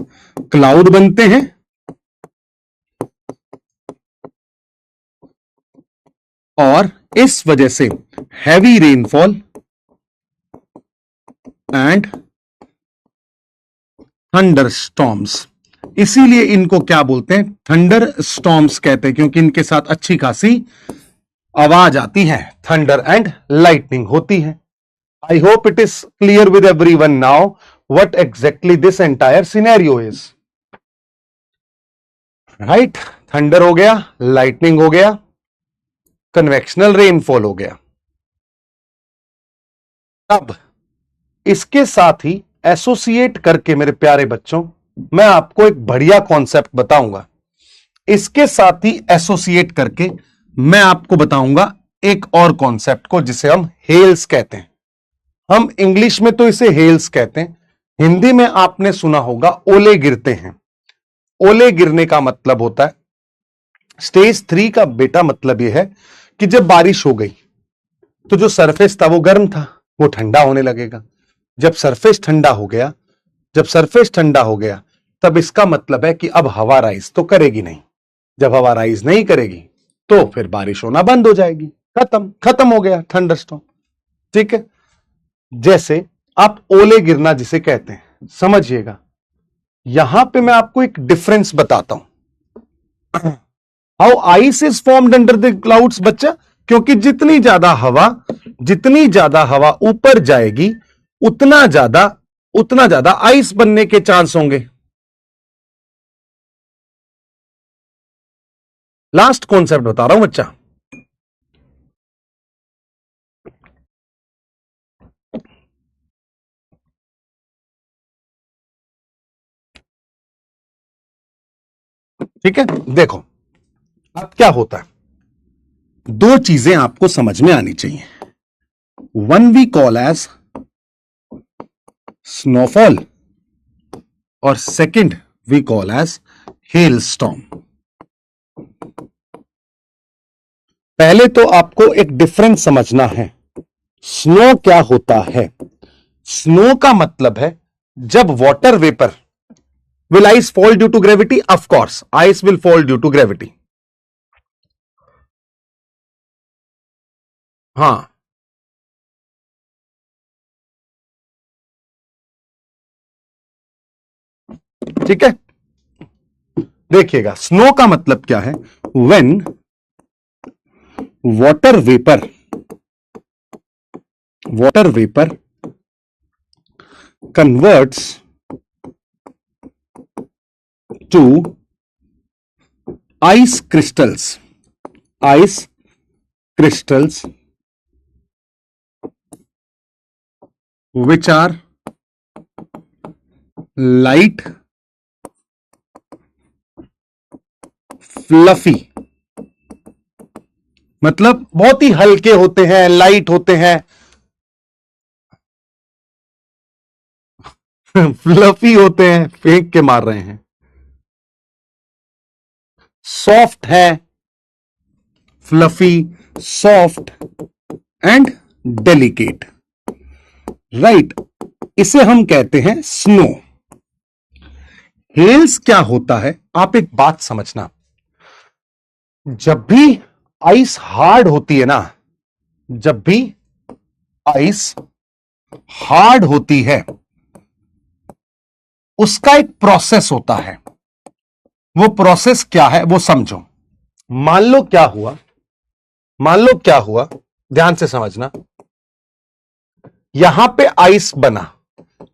क्लाउड बनते हैं और इस वजह से heavy rainfall and thunder storms, इसीलिए इनको क्या बोलते हैं? थंडर स्टॉर्म्स कहते हैं, क्योंकि इनके साथ अच्छी खासी आवाज आती है, थंडर एंड लाइटनिंग होती है। I hope it is clear with everyone now what exactly this entire scenario is. Right, thunder हो गया, लाइटनिंग हो गया, कन्वेक्शनल रेनफॉल हो गया। अब इसके साथ ही एसोसिएट करके मेरे प्यारे बच्चों मैं आपको एक बढ़िया कॉन्सेप्ट बताऊंगा। इसके साथ ही एसोसिएट करके मैं आपको बताऊंगा एक और कॉन्सेप्ट को जिसे हम हेल्स कहते हैं। हम इंग्लिश में तो इसे हेल्स कहते हैं, हिंदी में आपने सुना होगा ओले गिरते हैं। ओले गिरने का मतलब होता है, स्टेज 3 का बेटा मतलब यह है कि जब बारिश हो गई तो जो सरफेस था वो गर्म था, वो ठंडा होने लगेगा। जब सरफेस ठंडा हो गया, जब सरफेस ठंडा हो गया तब इसका मतलब है कि अब हवा राइज तो करेगी नहीं। जब हवा राइज नहीं करेगी तो फिर बारिश होना बंद हो जाएगी। खत्म, खत्म हो गया थंडरस्टॉर्म। ठीक है। जैसे आप ओले गिरना जिसे कहते हैं, समझिएगा। यहां पे मैं आपको एक डिफरेंस बताता हूं। How ice is formed under the clouds बच्चा, क्योंकि जितनी ज्यादा हवा ऊपर जाएगी उतना ज्यादा आइस बनने के चांस होंगे। लास्ट कॉन्सेप्ट बता रहा हूं बच्चा। ठीक है, देखो अब क्या होता है, दो चीजें आपको समझ में आनी चाहिए। One we call as snowfall और second we call as hailstorm. पहले तो आपको एक डिफरेंस समझना है। स्नो क्या होता है? स्नो का मतलब है जब water vapour, will ice fall due to gravity? Of course ice will fall due to gravity. हां, ठीक है। देखिएगा स्नो का मतलब क्या है। When water vapour converts to ice crystals which are light, fluffy, मतलब बहुत ही हल्के होते हैं, लाइट होते हैं, फ्लफी होते हैं, फेंक के मार रहे हैं, सॉफ्ट है, fluffy, soft and delicate, right. इसे हम कहते हैं स्नो। हेल्स क्या होता है? आप एक बात समझना, जब भी आइस हार्ड होती है ना, जब भी आइस हार्ड होती है उसका एक प्रोसेस होता है। वो प्रोसेस क्या है वो समझो। मान लो क्या हुआ, ध्यान से समझना। यहां पे आइस बना,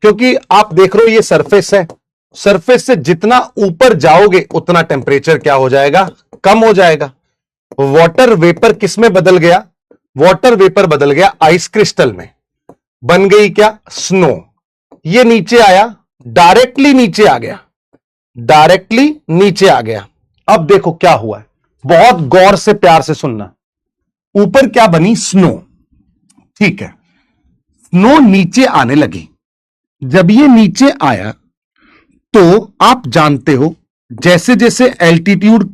क्योंकि आप देख रहे हो ये सरफेस है, सरफेस से जितना ऊपर जाओगे उतना टेम्परेचर क्या हो जाएगा? कम हो जाएगा। वाटर वेपर किस में बदल गया? वाटर वेपर बदल गया आइस क्रिस्टल में, बन गई क्या? स्नो। ये नीचे आया, डायरेक्टली नीचे आ गया। अब देखो क्या हुआ है, बहुत गौर से प्यार से सुनना। ऊपर क्या बनी? स्नो, ठीक है। स्नो नीचे आने लगी। जब ये नीचे आया तो आप जानते हो जैसे जैसे एल्टीट्यूड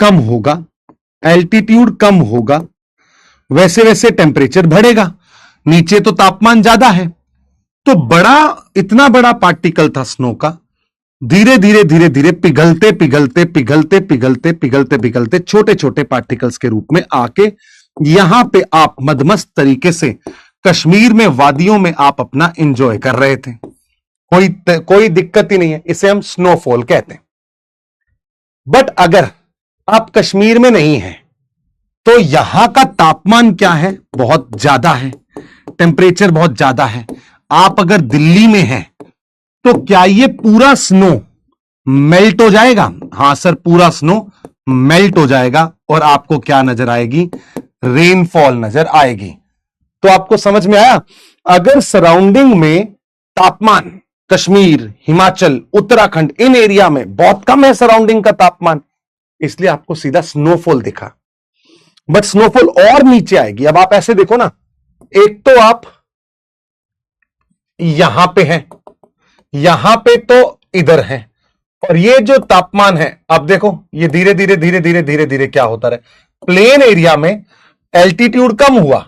कम होगा वैसे वैसे टेम्परेचर बढ़ेगा। नीचे तो तापमान ज्यादा है, तो इतना बड़ा पार्टिकल था स्नो का, धीरे धीरे पिघलते छोटे छोटे पार्टिकल्स के रूप में आके यहां पे आप मदमस्त तरीके से कश्मीर में वादियों में आप अपना एंजॉय कर रहे थे। कोई दिक्कत ही नहीं है, इसे हम स्नोफॉल कहते हैं। बट अगर आप कश्मीर में नहीं हैं तो यहां का तापमान क्या है? बहुत ज्यादा है, टेम्परेचर बहुत ज्यादा है। आप अगर दिल्ली में हैं तो क्या ये पूरा स्नो मेल्ट हो जाएगा? हां सर, पूरा स्नो मेल्ट हो जाएगा और आपको क्या नजर आएगी? रेनफॉल नजर आएगी। तो आपको समझ में आया? अगर सराउंडिंग में तापमान, कश्मीर, हिमाचल, उत्तराखंड, इन एरिया में बहुत कम है सराउंडिंग का तापमान, इसलिए आपको सीधा स्नोफॉल दिखा। बट स्नोफॉल और नीचे आएगी। अब आप ऐसे देखो ना, एक तो आप यहां पे हैं, यहां पे तो इधर है, और ये जो तापमान है, अब देखो ये धीरे धीरे क्या होता रहे। प्लेन एरिया में एल्टीट्यूड कम हुआ,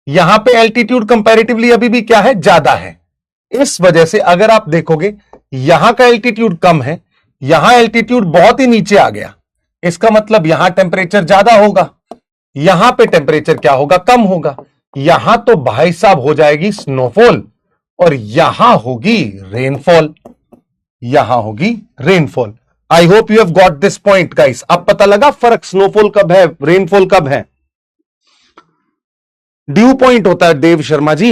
यहां पे एल्टीट्यूड कंपैरेटिवली अभी भी क्या है? ज्यादा है। इस वजह से अगर आप देखोगे यहां का एल्टीट्यूड कम है, यहां एल्टीट्यूड बहुत ही नीचे आ गया, इसका मतलब यहां टेम्परेचर ज्यादा होगा, यहां पे टेम्परेचर क्या होगा? कम होगा। यहां तो भाई साहब हो जाएगी स्नोफॉल और यहां होगी rainfall. I hope you have got this point guys. अब पता लगा फर्क स्नोफॉल कब है, रेनफॉल कब है? ड्यू पॉइंट होता है देव शर्मा जी,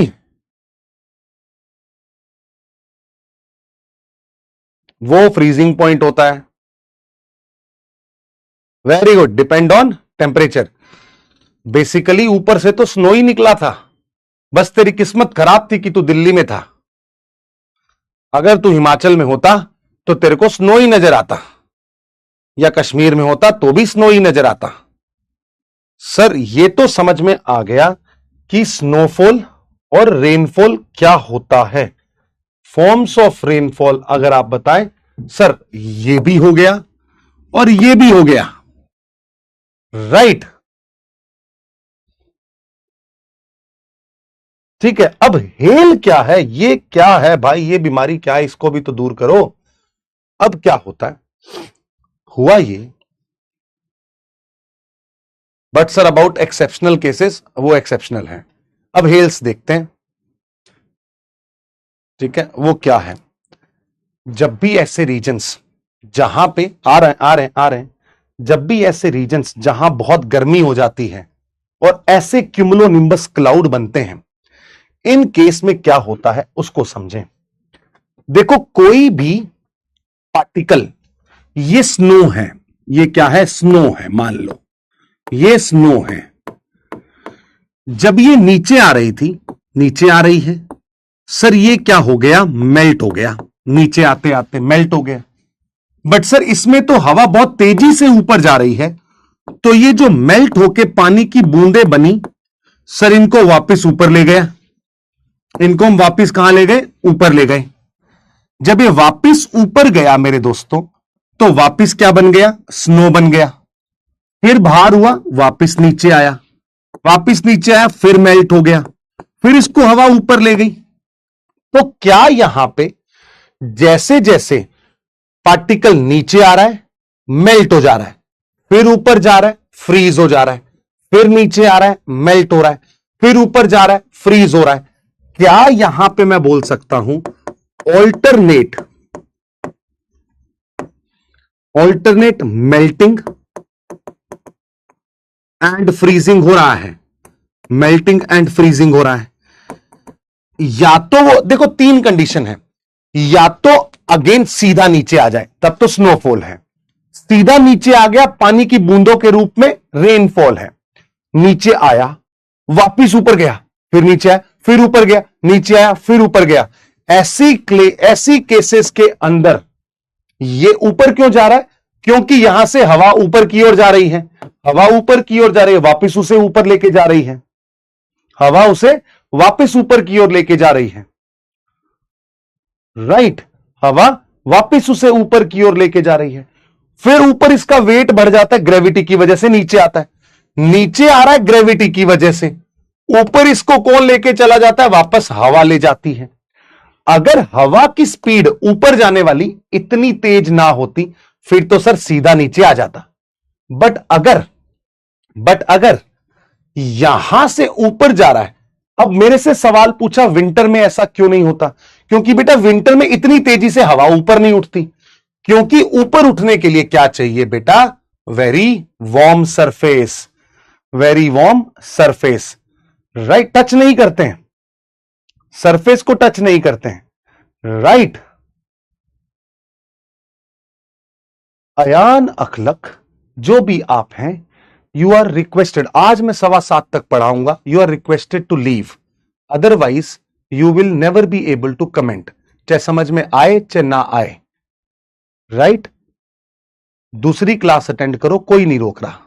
वो फ्रीजिंग पॉइंट होता है। Very good, depend on temperature. Basically ऊपर से तो स्नो ही निकला था, बस तेरी किस्मत खराब थी कि तू दिल्ली में था। अगर तू हिमाचल में होता तो तेरे को स्नो ही नजर आता, या कश्मीर में होता तो भी स्नो ही नजर आता। सर ये तो समझ में आ गया कि स्नोफॉल और रेनफॉल क्या होता है। फॉर्म्स ऑफ रेनफॉल अगर आप बताएं सर, ये भी हो गया और ये भी हो गया, राइट। ठीक है, अब हेल क्या है, ये क्या है भाई, ये बीमारी क्या है, इसको भी तो दूर करो। अब क्या होता है, हुआ ये, but sir about exceptional cases, वो एक्सेप्शनल है। अब हेल्स देखते हैं, ठीक है, वो क्या है। जब भी ऐसे रीजन्स जहां पे आ रहे हैं, जब भी ऐसे रीजन्स जहां बहुत गर्मी हो जाती है और ऐसे क्यूमुलोनिम्बस क्लाउड बनते हैं, इन केस में क्या होता है उसको समझें। देखो, कोई भी पार्टिकल, ये स्नो है, ये क्या है, स्नो है, मान लो ये स्नो है। जब ये नीचे आ रही थी, नीचे आ रही है, सर ये क्या हो गया, मेल्ट हो गया, नीचे आते आते मेल्ट हो गया। बट सर इसमें तो हवा बहुत तेजी से ऊपर जा रही है, तो ये जो मेल्ट होके पानी की बूंदें बनी, सर इनको वापस ऊपर ले गया, इनको हम वापस कहां ले गए, ऊपर ले गए। जब ये वापस ऊपर गया मेरे दोस्तों, तो वापस क्या बन गया, स्नो बन गया। फिर बाहर हुआ, वापस नीचे आया, वापस नीचे आया, फिर मेल्ट हो गया, फिर इसको हवा ऊपर ले गई। तो क्या यहां पे जैसे जैसे पार्टिकल नीचे आ रहा है, मेल्ट हो जा रहा है, फिर ऊपर जा रहा है, फ्रीज हो जा रहा है, फिर नीचे आ रहा है, मेल्ट हो रहा है, फिर ऊपर जा रहा है, फ्रीज हो रहा है। क्या यहां पे मैं बोल सकता हूं ऑल्टरनेट मेल्टिंग एंड फ्रीजिंग हो रहा है, मेल्टिंग एंड फ्रीजिंग हो रहा है। या तो वो देखो, तीन कंडीशन है, या तो अगेन सीधा नीचे आ जाए, तब तो स्नोफॉल है, सीधा नीचे आ गया पानी की बूंदों के रूप में, रेनफॉल है। नीचे आया, वापिस ऊपर गया, फिर नीचे आया, फिर ऊपर गया, नीचे आया, फिर ऊपर गया। ऐसी केसेस के अंदर ये ऊपर क्यों जा रहा है, क्योंकि यहां से हवा ऊपर की ओर जा रही है, हवा ऊपर की ओर जा रही है, वापिस उसे ऊपर लेके जा रही है, हवा उसे वापिस ऊपर की ओर लेके जा रही है, राइट, हवा वापिस उसे ऊपर की ओर लेके जा रही है। फिर ऊपर इसका वेट बढ़ जाता है, ग्रेविटी की वजह से नीचे आता है, नीचे आ रहा है ग्रेविटी की वजह से, ऊपर इसको कौन लेके चला जाता है, वापस हवा ले जाती है। अगर हवा की स्पीड ऊपर जाने वाली इतनी तेज ना होती, फिर तो सर सीधा नीचे आ जाता। बट अगर यहां से ऊपर जा रहा है, अब मेरे से सवाल पूछा विंटर में ऐसा क्यों नहीं होता, क्योंकि बेटा विंटर में इतनी तेजी से हवा ऊपर नहीं उठती, क्योंकि ऊपर उठने के लिए क्या चाहिए बेटा, very warm surface, very warm surface, right, touch नहीं करते हैं, सरफेस को टच नहीं करते हैं, राइट। अयान अखलक, जो भी आप हैं, यू आर रिक्वेस्टेड, आज मैं 7:15 तक पढ़ाऊंगा, you are requested to leave, otherwise you will never be able to comment, चाहे समझ में आए चाहे ना आए, राइट। दूसरी क्लास अटेंड करो, कोई नहीं रोक रहा।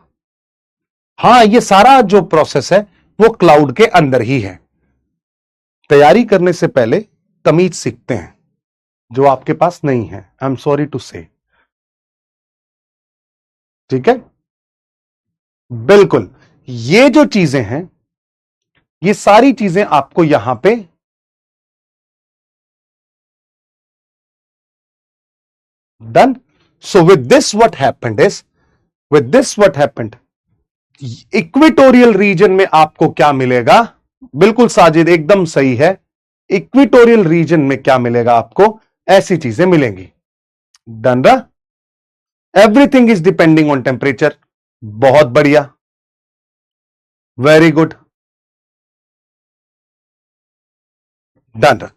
हां, ये सारा जो प्रोसेस है वो क्लाउड के अंदर ही है। तैयारी करने से पहले तमीज सीखते हैं, जो आपके पास नहीं है, आई एम सॉरी टू से, ठीक है, बिल्कुल। ये जो चीजें हैं, ये सारी चीजें आपको यहां पे done. So with this what happened, equatorial region में आपको क्या मिलेगा, बिल्कुल साजिद एकदम सही है, इक्वेटोरियल रीजन में क्या मिलेगा आपको, ऐसी चीजें मिलेंगी। डन रहा, everything is depending on temperature, बहुत बढ़िया, वेरी गुड, डन।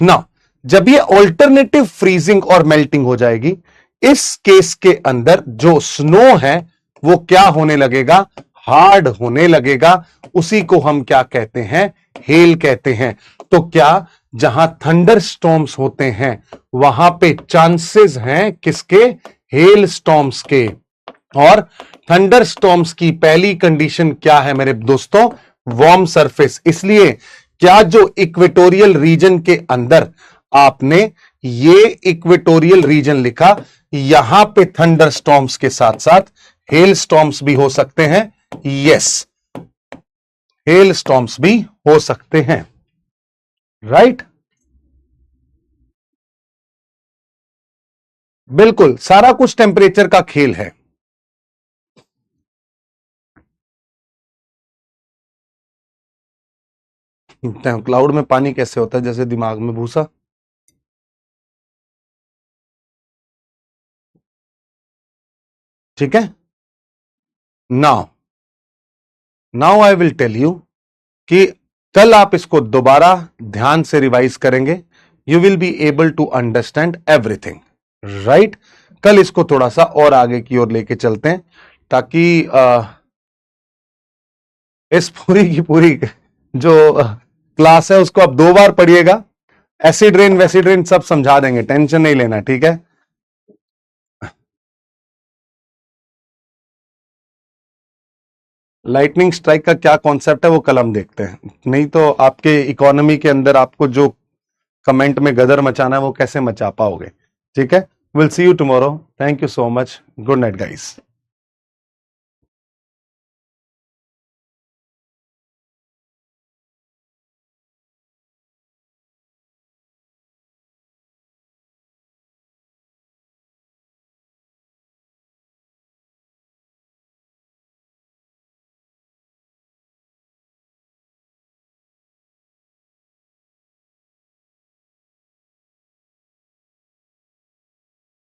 नाउ जब ये ऑल्टरनेटिव फ्रीजिंग और मेल्टिंग हो जाएगी, इस केस के अंदर जो स्नो है वो क्या होने लगेगा, हार्ड होने लगेगा, उसी को हम क्या कहते हैं, हेल कहते हैं। तो क्या जहां थंडर स्टॉर्म्स होते हैं वहां पे चांसेस हैं किसके, हेल स्टॉर्म्स के। और थंडर स्टॉर्म्स की पहली कंडीशन क्या है मेरे दोस्तों, वार्म सरफेस। इसलिए क्या जो इक्वेटोरियल रीजन के अंदर आपने ये इक्वेटोरियल रीजन लिखा, यहां पे थंडर स्टॉर्म्स के साथ साथ हेल स्टॉर्म्स भी हो सकते हैं, यस, हेल स्टॉर्म्स भी हो सकते हैं। राइट? बिल्कुल, सारा कुछ टेम्परेचर का खेल है। क्लाउड में पानी कैसे होता है? जैसे दिमाग में भूसा। ठीक है, now now I will tell you कि कल आप इसको दोबारा ध्यान से रिवाइज करेंगे, you will be able to understand everything, right? कल इसको थोड़ा सा और आगे की ओर लेके चलते हैं, ताकि इस पूरी की पूरी जो क्लास है उसको आप 2 बार पढ़िएगा। एसिड रेन वैसिड रेन सब समझा देंगे, टेंशन नहीं लेना, ठीक है? लाइटनिंग स्ट्राइक का क्या कॉन्सेप्ट है वो कल हम देखते हैं, नहीं तो आपके इकोनॉमी के अंदर आपको जो कमेंट में गदर मचाना है वो कैसे मचा पाओगे? ठीक है, will see you tomorrow. Thank you so much, good night guys.